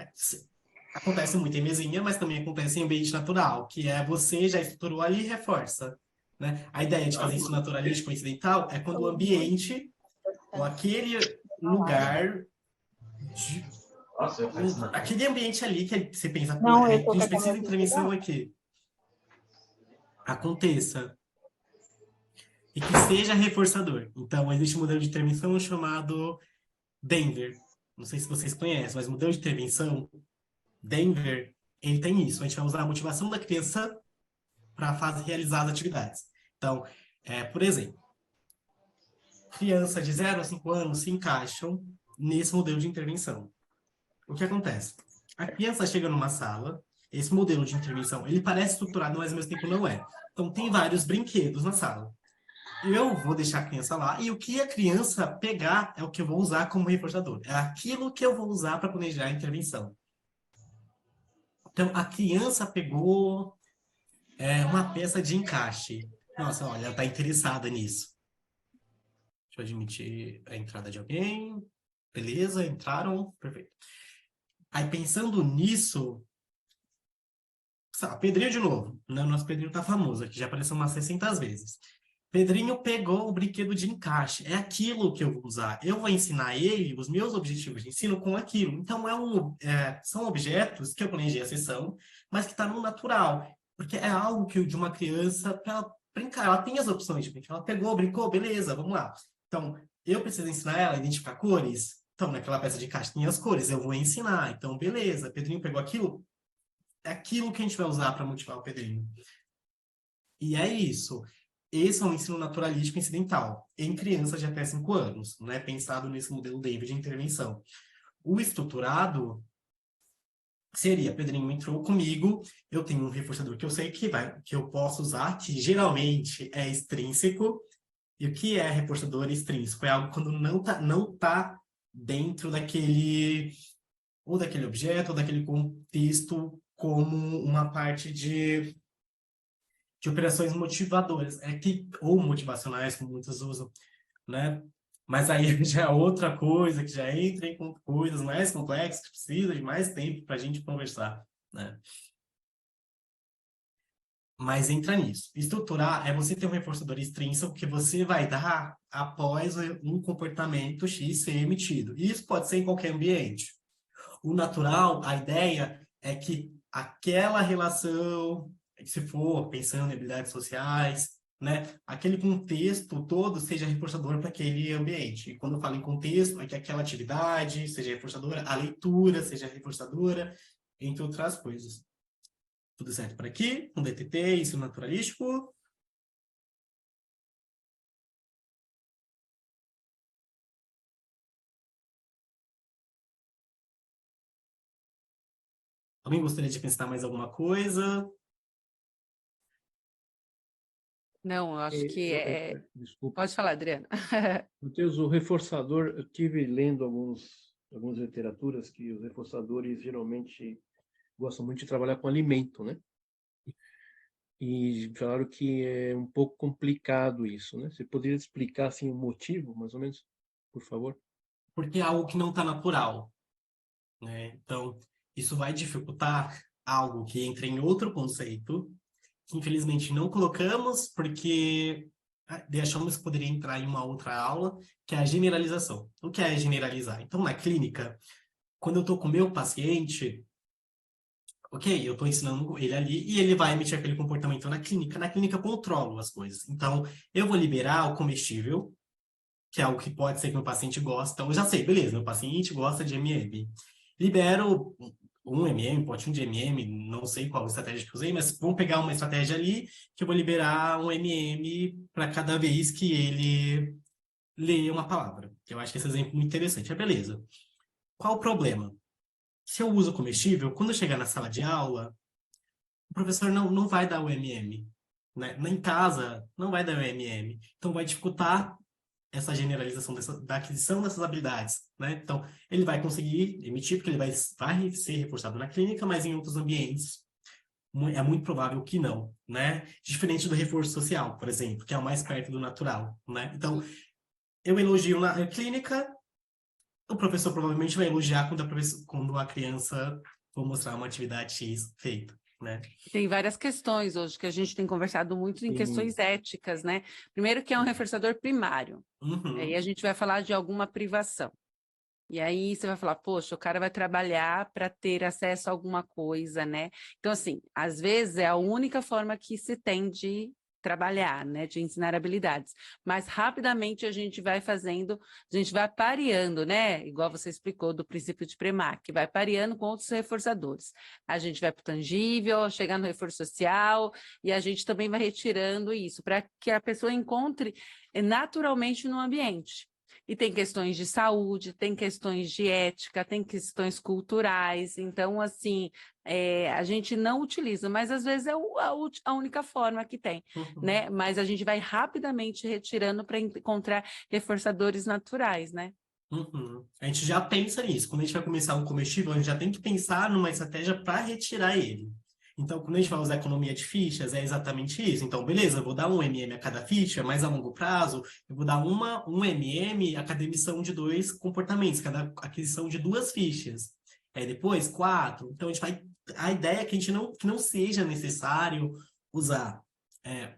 acontece muito em mesinha, mas também acontece em ambiente natural, que é você já estruturou ali e reforça, né? A ideia de fazer isso naturalístico ou incidental é quando o ambiente ou aquele lugar aquele ambiente ali que você pensa, pô, a gente precisa de intervenção aqui, aconteça. E que seja reforçador. Então, existe um modelo de intervenção chamado Denver. Não sei se vocês conhecem, mas o modelo de intervenção, Denver, ele tem isso. A gente vai usar a motivação da criança para realizar as atividades. Então, por exemplo, crianças de 0 a 5 anos se encaixam nesse modelo de intervenção. O que acontece? A criança chega numa sala, esse modelo de intervenção, ele parece estruturado, mas ao mesmo tempo não é. Então, tem vários brinquedos na sala. Eu vou deixar a criança lá e o que a criança pegar é o que eu vou usar como reforçador. É aquilo que eu vou usar para planejar a intervenção. Então, a criança pegou uma peça de encaixe. Nossa, olha, ela está interessada nisso. Deixa eu admitir a entrada de alguém. Beleza, entraram. Perfeito. Aí, pensando nisso... Pedrinho de novo. Né? O nosso Pedrinho está famoso aqui, já apareceu umas 600 vezes. Pedrinho pegou o brinquedo de encaixe. É aquilo que eu vou usar. Eu vou ensinar ele os meus objetivos de ensino com aquilo. Então, são objetos que eu planejei a sessão, mas que está no natural. Porque é algo que de uma criança, para ela brincar, ela tem as opções de brincar. Ela pegou, brincou, beleza, vamos lá. Então, eu preciso ensinar ela a identificar cores. Então, naquela peça de caixa tem as cores, eu vou ensinar. Então, beleza, Pedrinho pegou aquilo, é aquilo que a gente vai usar para motivar o Pedrinho. E é isso. Esse é um ensino naturalístico incidental, em crianças de até 5 anos, né? Pensado nesse modelo David de intervenção. O estruturado seria, Pedrinho entrou comigo, eu tenho um reforçador que eu sei que eu posso usar, que geralmente é extrínseco. E o que é reforçador extrínseco? É algo quando não tá dentro daquele objeto ou daquele contexto como uma parte de operações motivadoras, ou motivacionais, como muitos usam, né? Mas aí já é outra coisa, que já entra em coisas mais complexas, que precisa de mais tempo para a gente conversar, né? Mas entra nisso. Estruturar é você ter um reforçador extrínseco que você vai dar após um comportamento X ser emitido. E isso pode ser em qualquer ambiente. O natural, a ideia é que aquela relação, se for pensando em habilidades sociais, né, aquele contexto todo seja reforçador para aquele ambiente. E quando eu falo em contexto, é que aquela atividade seja reforçadora, a leitura seja reforçadora, entre outras coisas. Tudo certo por aqui? Com DTT, ensino naturalístico? Alguém gostaria de pensar mais alguma coisa? Não, eu acho que Desculpa. Pode falar, Adriana. Matheus, o reforçador, eu tive lendo algumas literaturas que os reforçadores geralmente gostam muito de trabalhar com alimento, né? E falaram que é um pouco complicado isso, né? Você poderia explicar assim o motivo, mais ou menos, por favor? Porque é algo que não está natural, né? Então, isso vai dificultar algo que entra em outro conceito, que infelizmente não colocamos, porque achamos que poderia entrar em uma outra aula, que é a generalização. O que é generalizar? Então, na clínica, quando eu estou com o meu paciente, ok, eu estou ensinando ele ali e ele vai emitir aquele comportamento na clínica. Na clínica, eu controlo as coisas. Então, eu vou liberar o comestível, que é algo que pode ser que meu paciente gosta. Então, eu já sei, beleza, meu paciente gosta de MM. Libero um MM, potinho de MM, não sei qual estratégia que eu usei, mas vamos pegar uma estratégia ali que eu vou liberar um MM para cada vez que ele lê uma palavra. Eu acho que esse exemplo é muito interessante. Beleza. Qual o problema? Se eu uso comestível, quando eu chegar na sala de aula, o professor não vai dar o MM. Né? Em casa, não vai dar o MM. Então, vai dificultar essa generalização da aquisição dessas habilidades, né? Então, ele vai conseguir emitir, porque ele vai ser reforçado na clínica, mas em outros ambientes é muito provável que não, né? Diferente do reforço social, por exemplo, que é o mais perto do natural, né? Então, eu elogio na clínica, o professor provavelmente vai elogiar quando a criança for mostrar uma atividade X feita, né? Tem várias questões hoje que a gente tem conversado muito em questões éticas, né? Primeiro que é um reforçador primário. Aí a gente vai falar de alguma privação. E aí você vai falar, poxa, o cara vai trabalhar para ter acesso a alguma coisa, né? Então, assim, às vezes é a única forma que se tem de trabalhar, né? De ensinar habilidades. Mas rapidamente a gente vai fazendo, a gente vai pareando, né? Igual você explicou do princípio de Premack, vai pareando com outros reforçadores. A gente vai para o tangível, chegar no reforço social, e a gente também vai retirando isso, para que a pessoa encontre naturalmente no ambiente. E tem questões de saúde, tem questões de ética, tem questões culturais. Então, assim, a gente não utiliza, mas às vezes é a única forma que tem, né? Mas a gente vai rapidamente retirando para encontrar reforçadores naturais, né? A gente já pensa nisso. Quando a gente vai começar um comestível, a gente já tem que pensar numa estratégia para retirar ele. Então, quando a gente vai usar economia de fichas, é exatamente isso. Então, beleza, eu vou dar um MM a cada ficha, mas a longo prazo, eu vou dar um MM a cada emissão de 2 comportamentos, cada aquisição de 2 fichas. Depois, 4. Então, a ideia é que que não seja necessário usar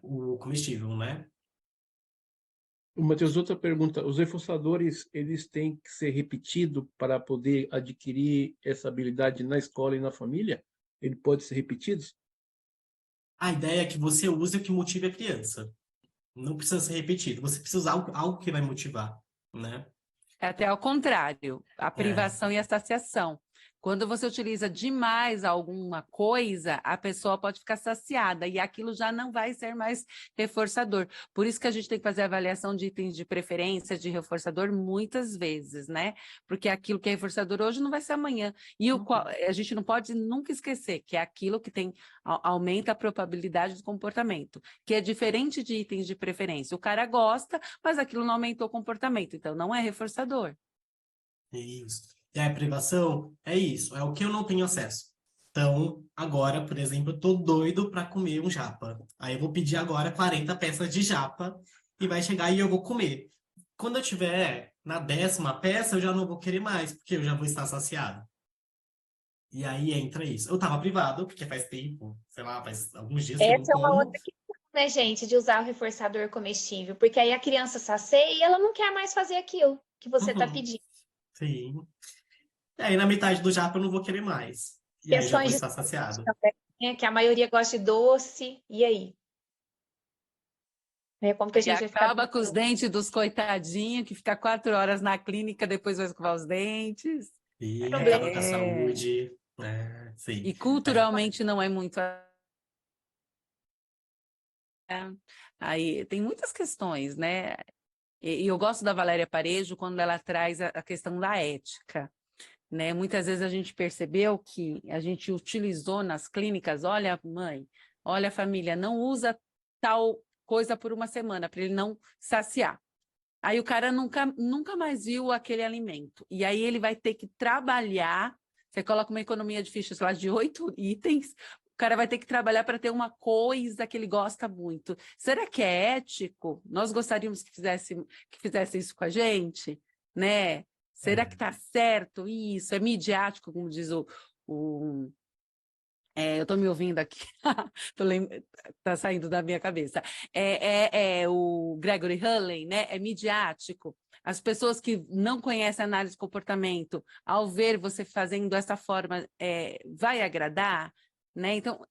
o comestível, né? Matheus, outra pergunta. Os reforçadores, eles têm que ser repetidos para poder adquirir essa habilidade na escola e na família? Ele pode ser repetido? A ideia é que você use o que motive a criança. Não precisa ser repetido. Você precisa usar algo que vai motivar, né? É até ao contrário, a privação e a saciação. Quando você utiliza demais alguma coisa, a pessoa pode ficar saciada e aquilo já não vai ser mais reforçador. Por isso que a gente tem que fazer avaliação de itens de preferência, de reforçador, muitas vezes, né? Porque aquilo que é reforçador hoje não vai ser amanhã. E a gente não pode nunca esquecer que é aquilo que aumenta a probabilidade do comportamento, que é diferente de itens de preferência. O cara gosta, mas aquilo não aumentou o comportamento, então não é reforçador. Isso. E a privação é isso, é o que eu não tenho acesso. Então, agora, por exemplo, eu tô doido para comer um japa. Aí eu vou pedir agora 40 peças de japa e vai chegar e eu vou comer. Quando eu tiver na 10ª peça, eu já não vou querer mais, porque eu já vou estar saciado. E aí entra isso. Eu tava privado, porque faz tempo, sei lá, faz alguns dias que eu não Essa é uma como. outra questão, né, gente, de usar o reforçador comestível, porque aí a criança sacia e ela não quer mais fazer aquilo que você está Uhum. pedindo. Sim. E aí na metade do japa eu não vou querer mais. E aí já vou Questões de estar saciado. também, né, que a maioria gosta de doce, e aí? Como que a E gente vai ficar... acaba com os dentes dos coitadinhos, que fica 4 horas na clínica, depois vai escovar os dentes. E Problema. acaba com a saúde. Sim. E culturalmente não é muito. Aí tem muitas questões, né? E eu gosto da Valéria Parejo quando ela traz a questão da ética, né? Muitas vezes a gente percebeu que a gente utilizou nas clínicas, olha, mãe, olha, família, não usa tal coisa por uma semana para ele não saciar. Aí o cara nunca mais viu aquele alimento. E aí ele vai ter que trabalhar. Você coloca uma economia de fichas lá de 8 itens, o cara vai ter que trabalhar para ter uma coisa que ele gosta muito. Será que é ético? Nós gostaríamos que fizesse isso com a gente, né? Será que está certo isso? É midiático, como diz eu estou me ouvindo aqui, tá saindo da minha cabeça. O Gregory Hurley, né? É midiático. As pessoas que não conhecem análise de comportamento, ao ver você fazendo dessa forma, vai agradar, né? Então,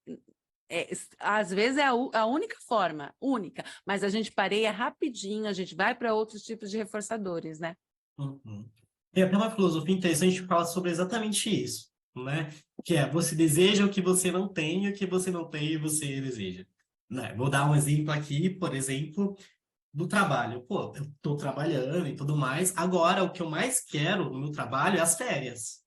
às vezes é a única forma, única, mas a gente pareia rapidinho, a gente vai para outros tipos de reforçadores, né? Uhum. Tem até uma filosofia interessante que fala sobre exatamente isso, né? Que é, você deseja o que você não tem, e o que você não tem, você deseja. Né? Vou dar um exemplo aqui, por exemplo, do trabalho. Pô, eu tô trabalhando e tudo mais. Agora, o que eu mais quero no meu trabalho é as férias.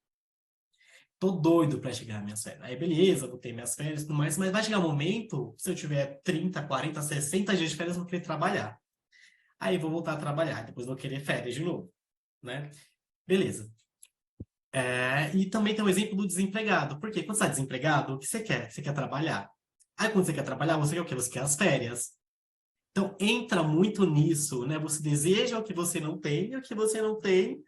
Tô doido para chegar às minhas férias. Aí, beleza, vou ter minhas férias e tudo mais, mas vai chegar um momento, se eu tiver 30, 40, 60 dias de férias, eu vou querer trabalhar. Aí, vou voltar a trabalhar, depois vou querer férias de novo, né? Beleza. E também tem o exemplo do desempregado. Porque quando você está desempregado, o que você quer? Você quer trabalhar. Aí, quando você quer trabalhar, você quer o quê? Você quer as férias. Então, entra muito nisso, né? Você deseja o que você não tem, e o que você não tem,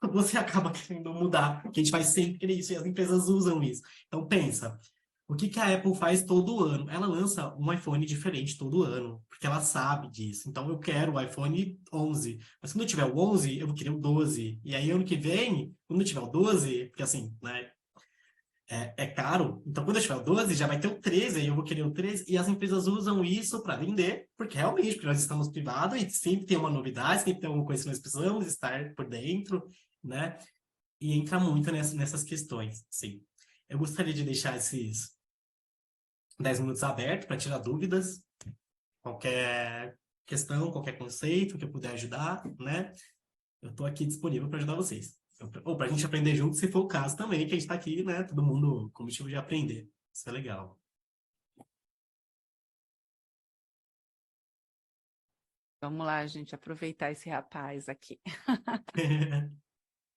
você acaba querendo mudar. Porque a gente vai sempre querer isso, e as empresas usam isso. Então, pensa, o que a Apple faz todo ano? Ela lança um iPhone diferente todo ano, porque ela sabe disso. Então, eu quero o iPhone 11. Mas quando eu tiver o 11, eu vou querer o 12. E aí, ano que vem, quando eu tiver o 12, porque assim, né, é caro. Então, quando eu tiver o 12, já vai ter o 13, aí eu vou querer o 13. E as empresas usam isso para vender, porque realmente, porque nós estamos privados e sempre tem uma novidade, sempre tem alguma coisa que nós precisamos estar por dentro, né? E entra muito nessas questões, sim. Eu gostaria de deixar esses 10 minutos abertos para tirar dúvidas, qualquer questão, qualquer conceito que eu puder ajudar, né? Eu estou aqui disponível para ajudar vocês. Ou para a gente aprender junto, se for o caso também, que a gente está aqui, né? Todo mundo com o motivo de aprender. Isso é legal. Vamos lá, gente, aproveitar esse rapaz aqui.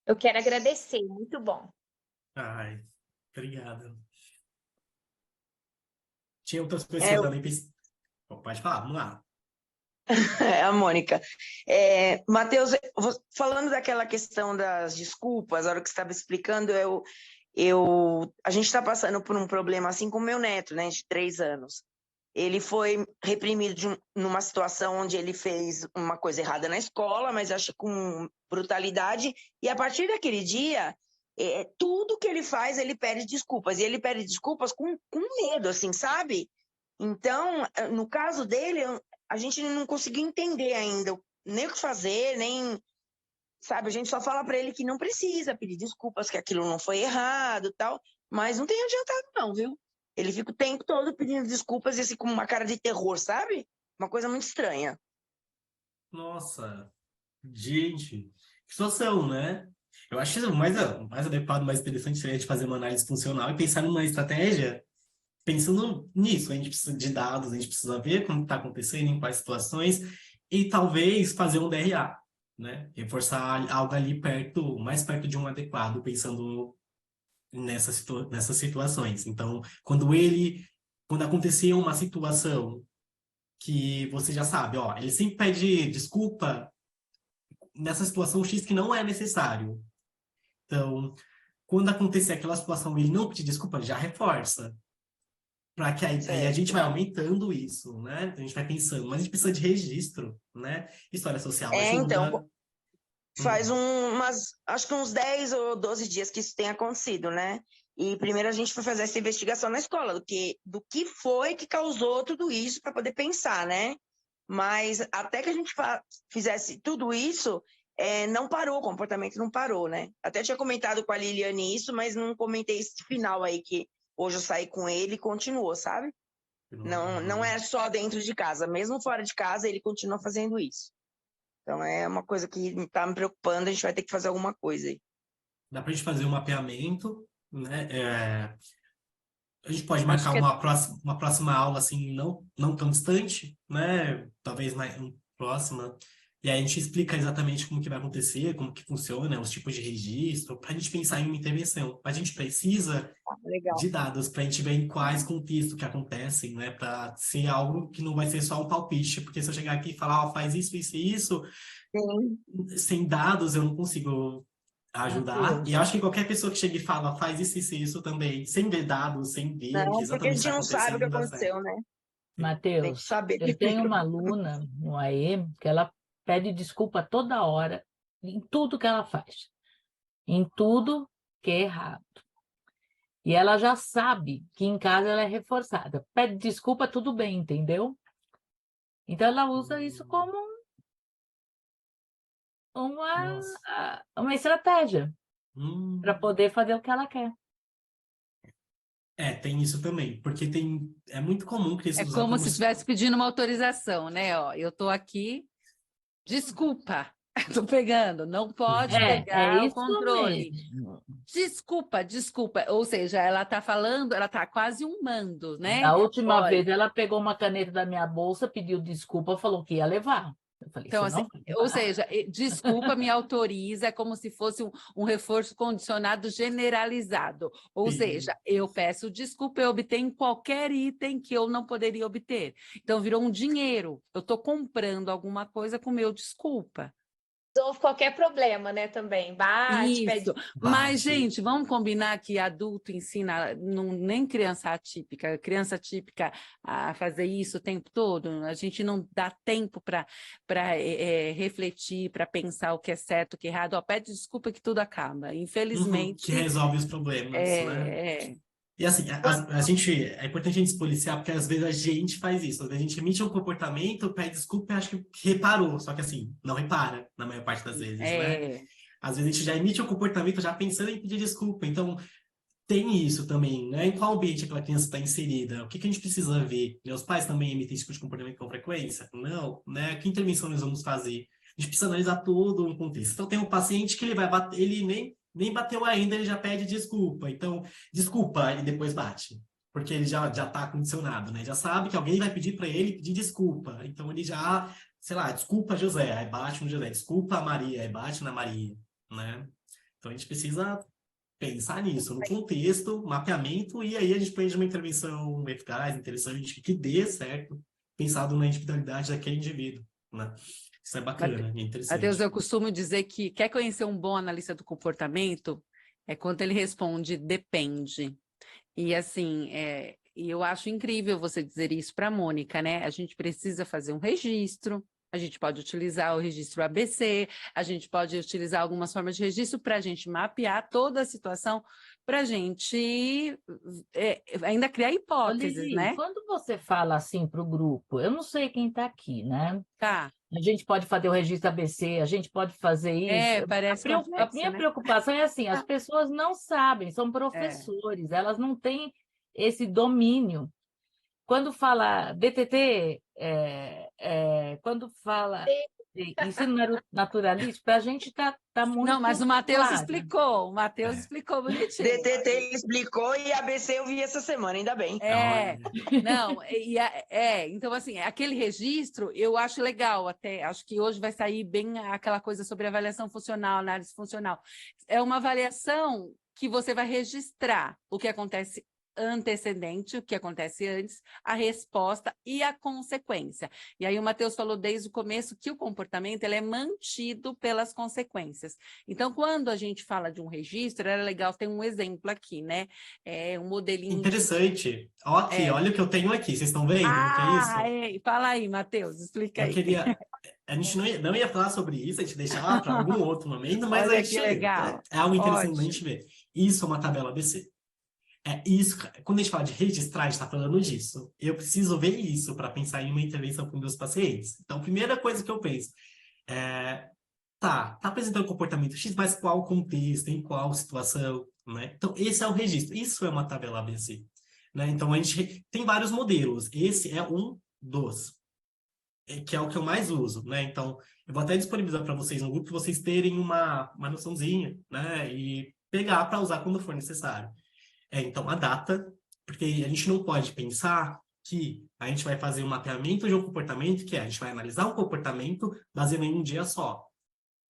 Eu quero agradecer, muito bom. Ai, obrigado. Tinha outras pessoas ali. Pode falar, vamos lá. A Mônica. Matheus, falando daquela questão das desculpas, a hora que você estava explicando, a gente está passando por um problema assim com o meu neto, né, de 3 anos. Ele foi reprimido numa situação onde ele fez uma coisa errada na escola, mas acho com brutalidade, e a partir daquele dia, tudo que ele faz, ele pede desculpas, e ele pede desculpas com medo, assim, sabe? Então, no caso dele, a gente não conseguiu entender ainda nem o que fazer, nem... sabe? A gente só fala para ele que não precisa pedir desculpas, que aquilo não foi errado e tal, mas não tem adiantado não, viu? Ele fica o tempo todo pedindo desculpas e assim, com uma cara de terror, sabe? Uma coisa muito estranha. Nossa, gente, que situação, né? Eu acho que o mais adequado, mais interessante seria de fazer uma análise funcional e pensar numa estratégia pensando nisso. A gente precisa de dados, a gente precisa ver como está acontecendo, em quais situações, e talvez fazer um DRA, né? Reforçar algo ali perto, mais perto de um adequado, pensando nessas situações. Então, quando acontecer uma situação que você já sabe, ó, ele sempre pede desculpa nessa situação X que não é necessário. Então, quando acontecer aquela situação e ele não pedir desculpa, ele já reforça. Para que aí a gente vai aumentando isso, né? A gente vai pensando, mas a gente precisa de registro, né? História social ajuda. Então, faz acho que uns 10 ou 12 dias que isso tem acontecido, né? E primeiro a gente foi fazer essa investigação na escola, do que foi que causou tudo isso para poder pensar, né? Mas até que a gente fizesse tudo isso, não parou, o comportamento não parou, né? Até tinha comentado com a Liliane isso, mas não comentei esse final aí, que hoje eu saí com ele e continuou, sabe? Não é só dentro de casa, mesmo fora de casa ele continua fazendo isso. Então é uma coisa que está me preocupando, a gente vai ter que fazer alguma coisa aí. Dá para a gente fazer um mapeamento, né? A gente pode Acho marcar que uma próxima aula, assim, não tão distante, né? Talvez mais próxima. E aí a gente explica exatamente como que vai acontecer, como que funciona, os tipos de registro, para a gente pensar em uma intervenção. A gente precisa Legal. de dados para a gente ver em quais contextos que acontecem, né? Para ser algo que não vai ser só um palpite, porque se eu chegar aqui e falar, ó, faz isso, isso e isso, Sim. sem dados eu não consigo ajudar. Mateus. E acho que qualquer pessoa que chega e fala, faz isso e isso também, sem ver dados, sem ver Não, porque a exatamente o que gente está não sabe o que acontecendo, dá certo. aconteceu, né? Tem que Mateus, saber eu tenho primeiro. uma aluna no AE que ela pede desculpa toda hora em tudo que ela faz, em tudo que é errado. E ela já sabe que em casa ela é reforçada. Pede desculpa, tudo bem, entendeu? Então ela usa isso como Nossa. uma estratégia para Hum. poder fazer o que ela quer. Tem isso também, porque é muito comum que É eles usam como como se estivesse pedindo uma autorização, né? Ó, eu estou aqui, desculpa, estou pegando, não pode É pegar o isso controle. mesmo. Desculpa, desculpa. Ou seja, ela está falando, ela está quase um mando, né? Da última Olha, vez, ela pegou uma caneta da minha bolsa, pediu desculpa, falou que ia levar. Eu falei, então, você assim, não vai ou levar. seja, desculpa, me autoriza, é como se fosse um reforço condicionado generalizado. Ou Sim. seja, eu peço desculpa, eu obtenho qualquer item que eu não poderia obter. Então, virou um dinheiro. Eu estou comprando alguma coisa com meu desculpa. Resolve qualquer problema, né, também. Bate, pede. Isso, mas, Bate. gente, vamos combinar que adulto ensina, nem criança criança atípica a fazer isso o tempo todo, a gente não dá tempo para refletir, para pensar o que é certo, o que é errado. Ó, pede desculpa que tudo acaba. Que Infelizmente, resolve os problemas, né? E assim, é importante a gente se policiar, porque às vezes a gente faz isso. Às vezes a gente emite um comportamento, pede desculpa e acha que reparou. Só que assim, não repara, na maior parte das vezes, né? Às vezes a gente já emite um comportamento já pensando em pedir desculpa. Então, tem isso também, né? Em qual ambiente aquela criança está inserida? O que a gente precisa ver? Meus pais também emitem esse tipo de comportamento com frequência? Não, né? Que intervenção nós vamos fazer? A gente precisa analisar todo o contexto. Então, tem um paciente que ele vai bater, ele nem bateu ainda, ele já pede desculpa. Então, desculpa, e depois bate. Porque ele já está condicionado, né? Já sabe que alguém vai pedir para ele pedir desculpa. Então, ele já, sei lá, desculpa José, aí bate no José. Desculpa Maria, aí bate na Maria, né? Então, a gente precisa pensar nisso, no contexto, mapeamento, e aí a gente pede uma intervenção eficaz, interessante, que dê certo, pensado na individualidade daquele indivíduo, né? Isso é bacana, é interessante. Matheus, eu costumo dizer que quer conhecer um bom analista do comportamento é quando ele responde depende. E assim, e eu acho incrível você dizer isso para a Mônica, né? A gente precisa fazer um registro, a gente pode utilizar o registro ABC, a gente pode utilizar algumas formas de registro para a gente mapear toda a situação, para a gente ainda criar hipóteses, Lili, né? quando você fala assim para o grupo, eu não sei quem está aqui, né? Tá. A gente pode fazer o registro ABC, a gente pode fazer isso. Parece A complexo, minha né? preocupação é assim, as pessoas não sabem, são professores, elas não têm esse domínio. Quando fala DTT, quando fala de ensino naturalístico, para a gente está muito Não, mas o Matheus claro. explicou. O Matheus explicou bonitinho. DTT ele explicou e ABC eu vi essa semana, ainda bem. Não, então assim, aquele registro eu acho legal até, acho que hoje vai sair bem aquela coisa sobre avaliação funcional, análise funcional. É uma avaliação que você vai registrar o que acontece antecedente, o que acontece antes, a resposta e a consequência. E aí o Matheus falou desde o começo que o comportamento ele é mantido pelas consequências. Então, quando a gente fala de um registro, era legal ter um exemplo aqui, né? Um modelinho. Interessante. Ok, olha o que eu tenho aqui. Vocês estão vendo o que é isso? Fala aí, Matheus, explica aí. A gente não ia falar sobre isso, a gente deixava para algum outro momento, mas Olha a gente que legal. é algo interessante da Ótimo. gente ver. Isso é uma tabela ABC. Isso, quando a gente fala de registrar, a gente está falando disso. Eu preciso ver isso para pensar em uma intervenção com meus pacientes. Então, a primeira coisa que eu penso tá apresentando comportamento X, mas qual contexto, em qual situação, né? Então, esse é o registro. Isso é uma tabela ABC, né? Então, a gente tem vários modelos. Esse é um dos, que é o que eu mais uso, né? Então, eu vou até disponibilizar para vocês no grupo, para vocês terem uma noçãozinha, né? E pegar para usar quando for necessário. Então, a data, porque a gente não pode pensar que a gente vai fazer um mapeamento de um comportamento, que a gente vai analisar um comportamento baseado em um dia só.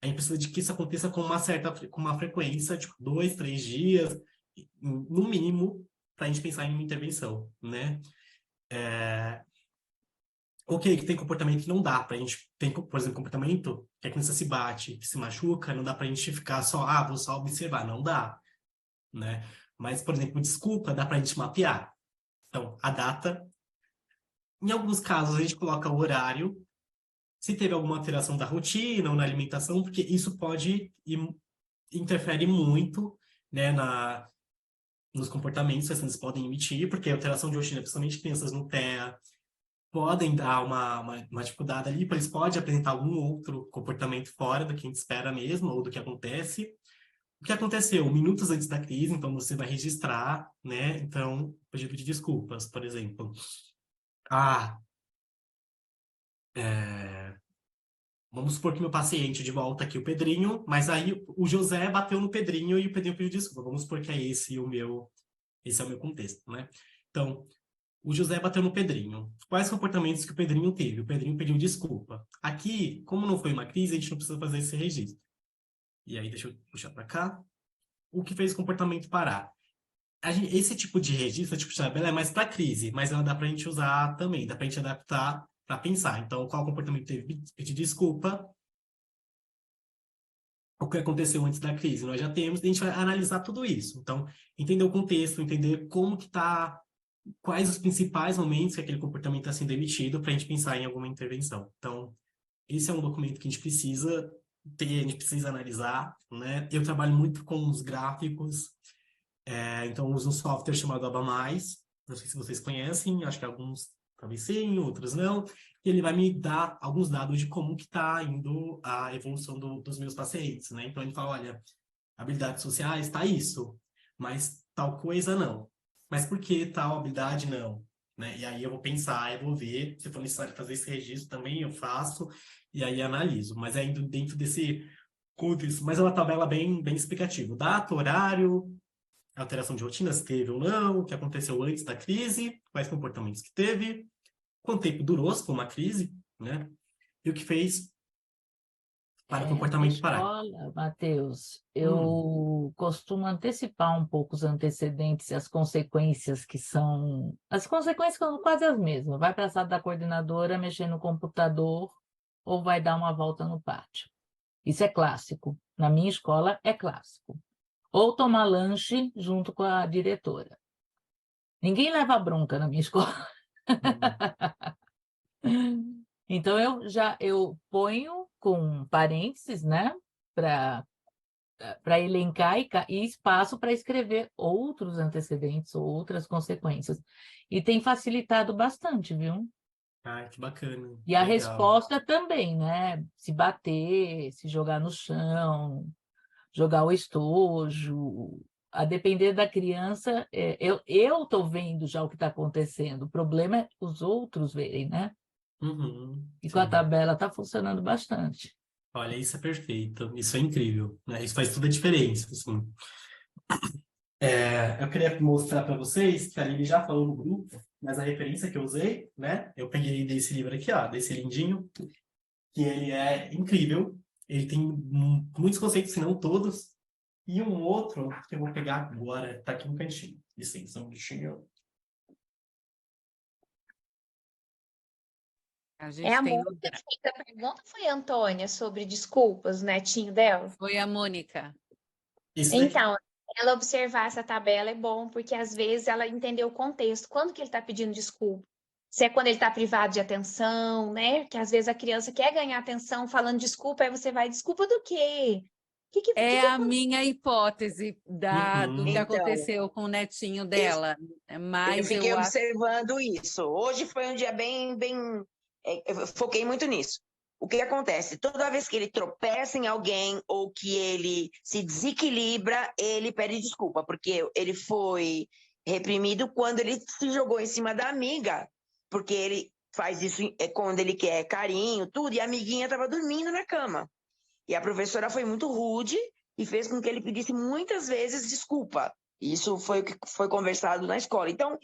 A gente precisa de que isso aconteça com uma frequência, tipo 2, 3 dias, no mínimo, para a gente pensar em uma intervenção, né? Ok, que tem comportamento que não dá para a gente... Tem, por exemplo, comportamento que a criança se bate, que se machuca, não dá para a gente ficar só, vou só observar, não dá, né? Mas, por exemplo, desculpa, dá para a gente mapear. Então, a data. Em alguns casos, a gente coloca o horário. Se teve alguma alteração da rotina ou na alimentação, porque isso pode interfere muito, né, nos comportamentos que eles podem emitir, porque a alteração de rotina, principalmente crianças no TEA, podem dar uma dificuldade ali, eles podem apresentar algum outro comportamento fora do que a gente espera mesmo, ou do que acontece. O que aconteceu? Minutos antes da crise, então você vai registrar, né? Então, pedido de desculpas, por exemplo. Vamos supor que meu paciente de volta aqui, o Pedrinho, mas aí o José bateu no Pedrinho e o Pedrinho pediu desculpa. Vamos supor que esse é o meu contexto, né? Então, o José bateu no Pedrinho. Quais comportamentos que o Pedrinho teve? O Pedrinho pediu desculpa. Aqui, como não foi uma crise, a gente não precisa fazer esse registro. E aí, deixa eu puxar para cá. O que fez o comportamento parar? Esse tipo de registro, tipo de tabela, é mais para crise, mas ela dá para a gente usar também, dá para a gente adaptar para pensar. Então, qual comportamento teve? Pedir desculpa. O que aconteceu antes da crise? Nós já temos, a gente vai analisar tudo isso. Então, entender o contexto, entender como que está, quais os principais momentos que aquele comportamento está sendo emitido para a gente pensar em alguma intervenção. Então, esse é um documento que a gente precisa ter, a gente precisa analisar, né? Eu trabalho muito com os gráficos, então uso um software chamado Aba+, não sei se vocês conhecem, acho que alguns talvez sim, outros não, e ele vai me dar alguns dados de como que está indo a evolução dos meus pacientes, né? Então ele fala, olha, habilidades sociais está isso, mas tal coisa não. Mas por que tal habilidade não? Né? E aí eu vou pensar, eu vou ver, se for necessário fazer esse registro também, eu faço, e aí analiso. Mas é indo dentro desse contexto, mas é uma tabela bem explicativa. Data, horário, alteração de rotina, se teve ou não, o que aconteceu antes da crise, quais comportamentos que teve, quanto tempo durou, se foi uma crise, né? E o que fez para o comportamento parar. Matheus, eu costumo antecipar um pouco os antecedentes e as consequências que são... As consequências são quase as mesmas. Vai para a sala da coordenadora, mexer no computador ou vai dar uma volta no pátio. Isso é clássico. Na minha escola é clássico. Ou tomar lanche junto com a diretora. Ninguém leva bronca na minha escola. Então, eu ponho com parênteses, né, para elencar e espaço para escrever outros antecedentes ou outras consequências. E tem facilitado bastante, viu? Ai, que bacana. E a Legal. resposta também, né? Se bater, se jogar no chão, jogar o estojo. A depender da criança, eu estou vendo já o que está acontecendo. O problema é os outros verem, né? Uhum, E com a sim. tabela está funcionando bastante. Olha, isso é perfeito. Isso é incrível, né? Isso faz toda a diferença, assim. Eu queria mostrar para vocês que a Lili já falou no grupo, mas a referência que eu usei, né? Eu peguei desse livro aqui, ó, desse lindinho, que ele é incrível. Ele tem muitos conceitos, se não todos. E um outro que eu vou pegar agora, tá aqui no cantinho. Licença, um bichinho. A É gente a tem Mônica que fez a pergunta, foi a Antônia sobre desculpas, o netinho dela? Foi a Mônica. Esse daqui. Então, ela observar essa tabela é bom, porque às vezes ela entendeu o contexto. Quando que ele está pedindo desculpa? Se é quando ele está privado de atenção, né? Que às vezes a criança quer ganhar atenção falando desculpa, aí você vai, desculpa do quê? É Que a minha hipótese do que Uhum. Então, aconteceu com o netinho dela. eu Mas fiquei eu acho. observando isso. Hoje foi um dia eu foquei muito nisso. O que acontece? Toda vez que ele tropeça em alguém ou que ele se desequilibra, ele pede desculpa, porque ele foi reprimido quando ele se jogou em cima da amiga, porque ele faz isso quando ele quer carinho, tudo, e a amiguinha estava dormindo na cama. E a professora foi muito rude e fez com que ele pedisse muitas vezes desculpa. Isso foi o que foi conversado na escola. Então,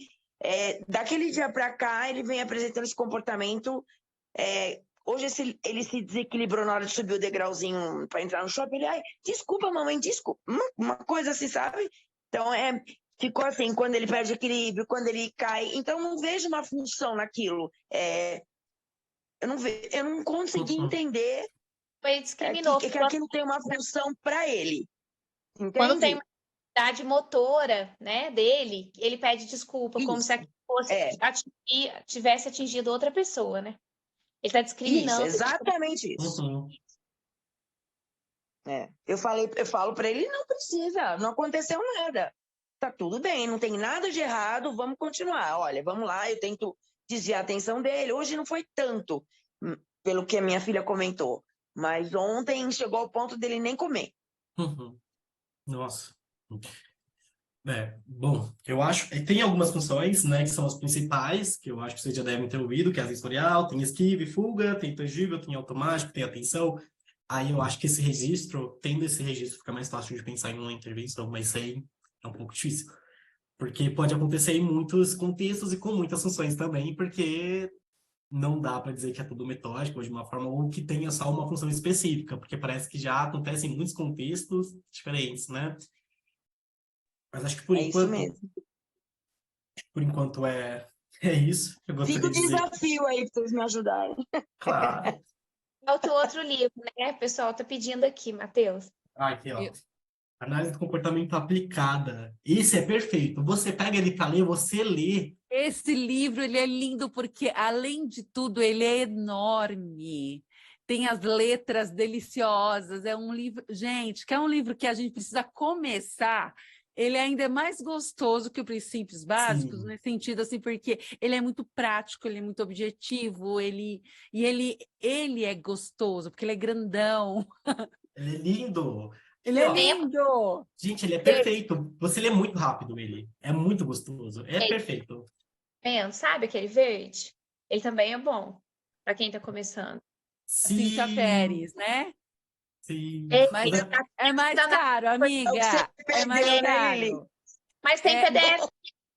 daquele dia para cá, ele vem apresentando esse comportamento. Hoje ele se desequilibrou na hora de subir o degrauzinho para entrar no shopping. Ele, ai, desculpa, mamãe, desculpa. Uma coisa assim, sabe? Então, ficou assim, quando ele perde equilíbrio, quando ele cai. Então, não vejo uma função naquilo. Eu não consegui entender ele discriminou. que aquilo tem uma função para ele. Quando tem Entende? uma atividade motora, né, dele, ele pede desculpa, como se aquilo fosse tivesse atingido outra pessoa, né? Ele está Isso, discriminando. exatamente isso. Uhum. Eu falo para ele, não precisa, não aconteceu nada. Tá tudo bem, não tem nada de errado, vamos continuar. Olha, vamos lá, eu tento desviar a atenção dele. Hoje não foi tanto, pelo que a minha filha comentou. Mas ontem chegou ao ponto dele nem comer. Uhum. Nossa. Bom, eu acho que tem algumas funções, né, que são as principais, que eu acho que vocês já devem ter ouvido, que é a sensorial, tem esquiva e fuga, tem tangível, tem automático, tem atenção. Aí eu acho que esse registro, tendo esse registro, fica mais fácil de pensar em uma intervenção, mas sem é um pouco difícil. Porque pode acontecer em muitos contextos e com muitas funções também, porque não dá para dizer que é tudo metódico ou de uma forma, ou que tenha só uma função específica, porque parece que já acontece em muitos contextos diferentes, né? Mas acho que por isso mesmo. Por enquanto é isso. Eu gostaria Fica o de dizer. desafio aí para vocês me ajudarem. Claro. Falta outro livro, né? O pessoal tá pedindo aqui, Matheus. Aqui, ó. Análise do comportamento aplicada. Esse é perfeito. Você pega ele para ler, você lê. Esse livro, ele é lindo porque, além de tudo, ele é enorme. Tem as letras deliciosas. É um livro... Gente, que é um livro que a gente precisa começar. Ele ainda é mais gostoso que o Princípios Básicos, nesse sentido, assim, porque ele é muito prático, ele é muito objetivo, ele é gostoso, porque ele é grandão. Ele é lindo. Ele é lindo! Gente, ele é perfeito. Você lê muito rápido ele. É muito gostoso. É perfeito. Sabe aquele verde? Ele também é bom para quem está começando. Cíntia Pérez, né? Sim. Mas é mais caro, amiga. É mais caro. Mas tem PDF,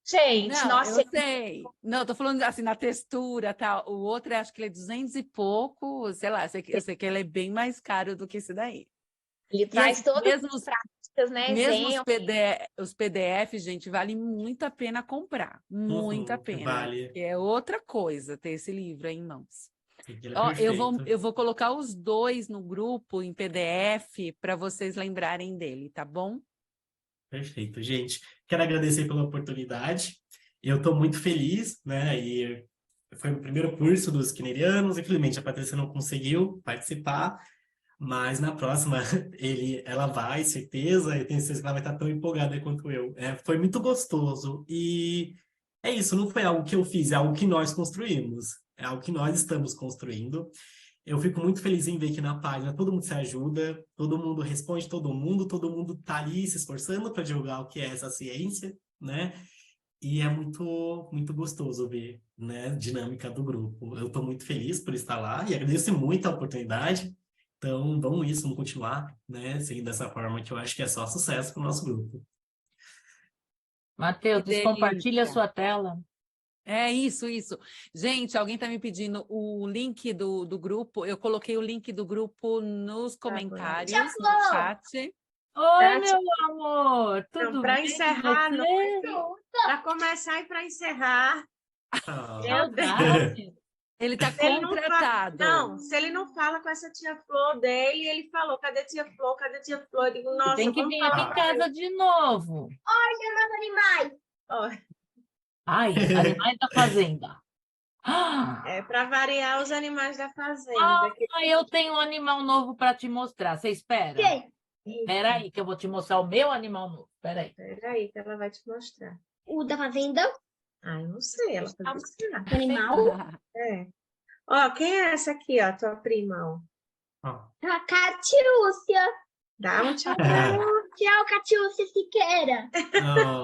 gente. Não, Nossa, eu sei. Não, tô falando assim, na textura, tal. O outro, acho que ele é 200 e pouco, sei lá. Eu sei que ele é bem mais caro do que esse daí. Ele traz todas as práticas, né? Mesmo os PDFs, gente, vale muito a pena comprar. Muito a pena. Vale. É outra coisa ter esse livro aí em mãos. Ó, eu vou colocar os dois no grupo em PDF para vocês lembrarem dele, tá bom? Perfeito, gente. Quero agradecer pela oportunidade. Eu estou muito feliz, né? E foi o primeiro curso dos Skinnerianos. Infelizmente, a Patrícia não conseguiu participar, mas na próxima ela vai, certeza. Eu tenho certeza que ela vai estar tão empolgada quanto eu. Foi muito gostoso. E é isso, não foi algo que eu fiz, é algo que nós construímos. é algo que nós estamos construindo. Eu fico muito feliz em ver que na página todo mundo se ajuda, todo mundo responde todo mundo tá ali se esforçando para divulgar o que é essa ciência, né? E é muito gostoso ver, né, a dinâmica do grupo. Eu estou muito feliz por estar lá e agradeço muito a oportunidade. Então, vamos continuar, né, seguindo dessa forma que eu acho que é só sucesso para o nosso grupo. Matheus, Que descompartilha a delícia. sua tela. É isso. Gente, alguém está me pedindo o link do grupo. Eu coloquei o link do grupo nos comentários, no chat. Oi, meu amor, tudo Para bem encerrar, com você? para começar e para encerrar, Meu Tá. Deus. Ele está se ele não contratado. não, se ele não fala com essa tia Flor dele, ele falou, cadê tia Flor? Cadê tia Flor? Eu digo, Você nossa, tem que vamos vir aqui em casa de novo. Ó, Ai, animais da fazenda. Ah, é para variar os animais da fazenda. eu tenho um animal novo para te mostrar. Você espera? Espera aí, que eu vou te mostrar o meu animal novo. Espera aí. Espera aí, que ela vai te mostrar. O da fazenda, Ah, eu não sei, ela foi buscar. o animal. É. Ó, quem é essa aqui, ó, tua prima, ó? A Catiúcia. Dá um tchau. Tchau, Catiúcia Siqueira.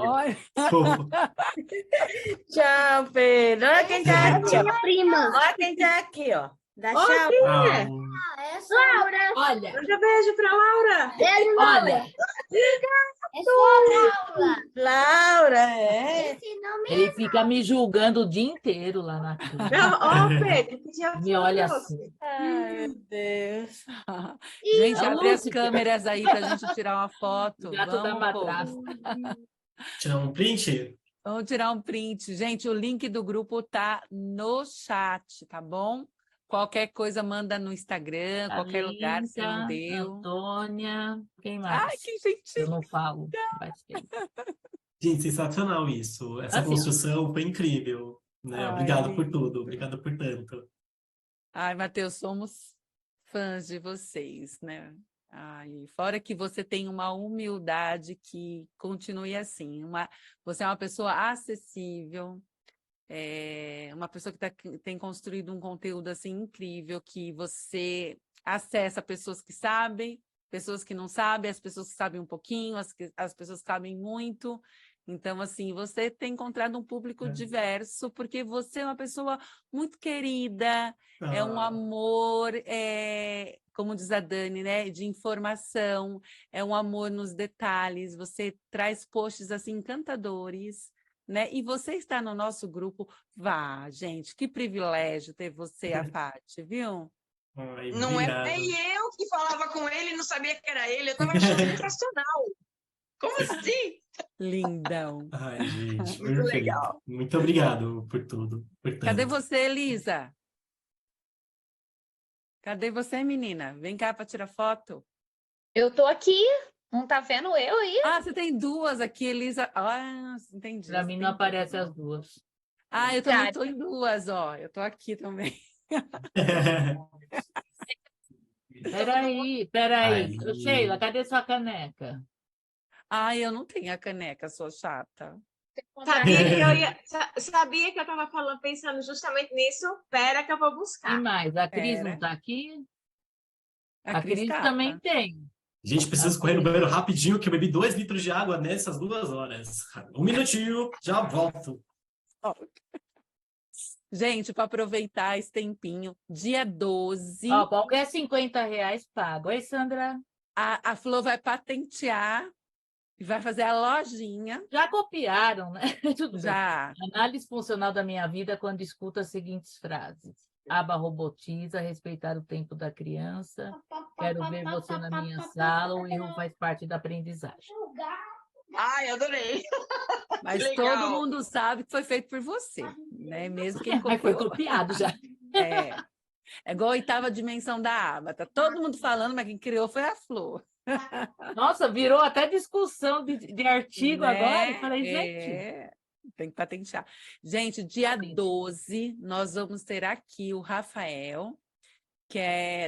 Olha. Fofo. Tchau, Pedro. Olha quem tá aqui, ó. Minha prima. Olha quem tá aqui, ó. Dá Ó, tchau. quem Ah, é? Laura. Olha, Manda beijo pra Laura. Beijo, Laura. olha. É só Laura. Laura, é. Esse nome Ele fica me julgando o dia inteiro lá na cama. Não, ó, Pedro, que tia Me Flor olha trouxe. assim. Ai, meu Deus. Gente, A abre as Lúcia. câmeras aí para a gente tirar uma foto. O gato da Vamos, povo. madrasta. tirar um print? Vamos tirar um print. Gente, o link do grupo tá no chat, tá bom? Qualquer coisa manda no Instagram, qualquer lugar, se não Alinta, deu. Antônia, quem mais? Ai, que gentil. Eu não falo. Faz tempo. Gente, sensacional isso. Essa Assim, construção foi incrível, né? Ai, Obrigado por lindo. tudo, obrigado por tanto. Ai, Matheus, somos fãs de vocês, né? Ai, fora que você tem uma humildade que continue assim. Você é uma pessoa acessível, uma pessoa que tem construído um conteúdo assim incrível, que você acessa pessoas que sabem, pessoas que não sabem, as pessoas que sabem um pouquinho, as pessoas que sabem muito. Então, assim, você tem encontrado um público diverso, porque você é uma pessoa muito querida, é um amor, como diz a Dani, né, de informação, é um amor nos detalhes, você traz posts, assim, encantadores, né? E você está no nosso grupo, vá, gente, que privilégio ter você, a Paty, viu? Ai, Não obrigado. é nem eu que falava com ele, não sabia que era ele. Eu estava achando sensacional. Como assim? Lindão. Ai, gente, Muito perfeito. legal. Muito obrigado por tudo, por Cadê tanto. você, Elisa? Cadê você, menina? Vem cá para tirar foto. Eu tô aqui, não tá vendo eu aí? Ah, você tem duas aqui, Elisa. Ah, entendi. Para Você mim tem não duas. aparecem as duas. Ah, eu também estou em duas, ó. Eu estou aqui também. Peraí. Aí. Ô, Sheila, cadê sua caneca? Ah, eu não tenho a caneca, sou chata. Sabia que eu estava falando, pensando justamente nisso? Espera que eu vou E buscar. mais, a Cris Era. não está aqui? A A Cris tá. também tem. Gente, preciso correr no banheiro rapidinho, que eu bebi 2 litros de água nessas 2 horas. Um minutinho, já volto. Gente, para aproveitar esse tempinho, dia 12, Ó, qualquer R$50 pago. Oi, Sandra. a Flor vai patentear e vai fazer a lojinha. Já copiaram, né? Tudo bem. Já. Análise funcional da minha vida quando escuto as seguintes frases. Aba robotiza, respeitar o tempo da criança. Quero ver você na minha sala. O erro faz parte da aprendizagem. Ai, adorei. Mas legal. todo mundo sabe que foi feito por você, né? Mesmo quem Mas foi copiou. copiado já. É igual a 8ª dimensão da aba. Tá todo mundo falando, mas quem criou foi a Flor. Nossa, virou até discussão de artigo Né? agora. Eu falei, gente. Tem que patentear. Gente, dia 12, nós vamos ter aqui o Rafael, que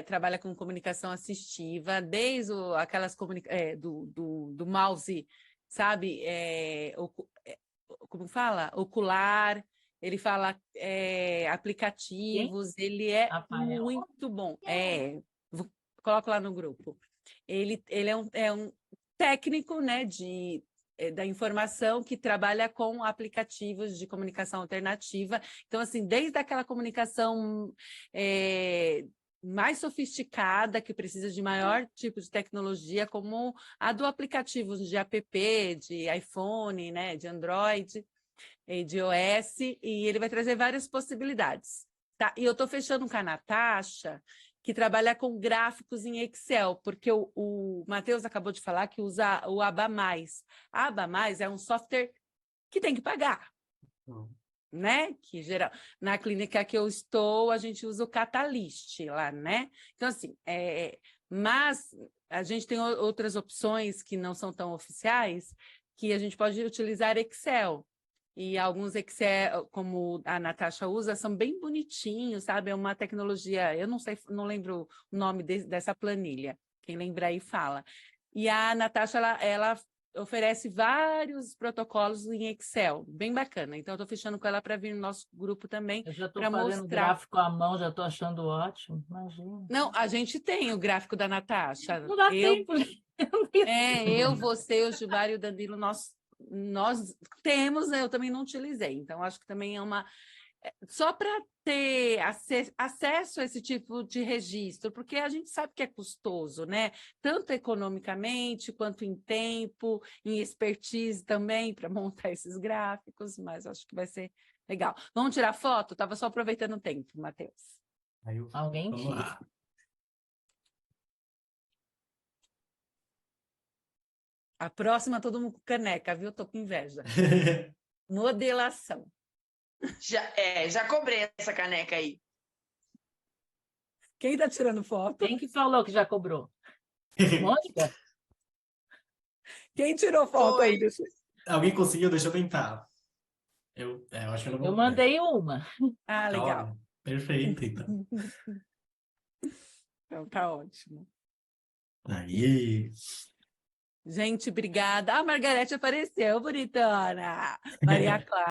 trabalha com comunicação assistiva, desde aquelas do mouse, sabe? Como fala? Ocular. Ele fala aplicativos, ele é Rafael. muito bom. Coloco lá no grupo. Ele é um técnico, né, da informação que trabalha com aplicativos de comunicação alternativa. Então, assim, desde aquela comunicação mais sofisticada, que precisa de maior tipo de tecnologia, como a do aplicativo de app, de iPhone, né, de Android, de iOS, e ele vai trazer várias possibilidades. Tá? E eu estou fechando com a Natasha, que trabalha com gráficos em Excel, porque o Matheus acabou de falar que usa o Aba+. A Aba+ é um software que tem que pagar, né? Que geral, na clínica que eu estou, a gente usa o Catalyst lá, né? Então, assim, mas a gente tem outras opções que não são tão oficiais, que a gente pode utilizar Excel. E alguns Excel, como a Natasha usa, são bem bonitinhos, sabe? É uma tecnologia, eu não sei, não lembro o nome dessa planilha. Quem lembra aí fala. E a Natasha, ela oferece vários protocolos em Excel, bem bacana. Então, eu estou fechando com ela para vir no nosso grupo também. Eu já estou para fazendo mostrar. Gráfico à mão, já estou achando ótimo, imagina. Não, a gente tem o gráfico da Natasha. Não dá tempo. Você, o Gilmar e o Danilo, nós temos, né? Eu também não utilizei, então acho que também é uma... Só para ter acesso a esse tipo de registro, porque a gente sabe que é custoso, né? Tanto economicamente, quanto em tempo, em expertise também, para montar esses gráficos, mas acho que vai ser legal. Vamos tirar foto? Estava só aproveitando o tempo, Matheus. Alguém Vamos tira. lá. A próxima, todo mundo com caneca, viu? Tô com inveja. Modelação. Já cobrei essa caneca aí. Quem tá tirando foto? Quem que falou que já cobrou? Mônica? Quem tirou foto aí? Alguém conseguiu? Deixa eu tentar. Eu acho que eu não vou. Eu mandei uma. Ah, legal. Olha, perfeito, então. Então, tá ótimo. Aí. Gente, obrigada. A Margarete apareceu, bonitona. Maria Clara.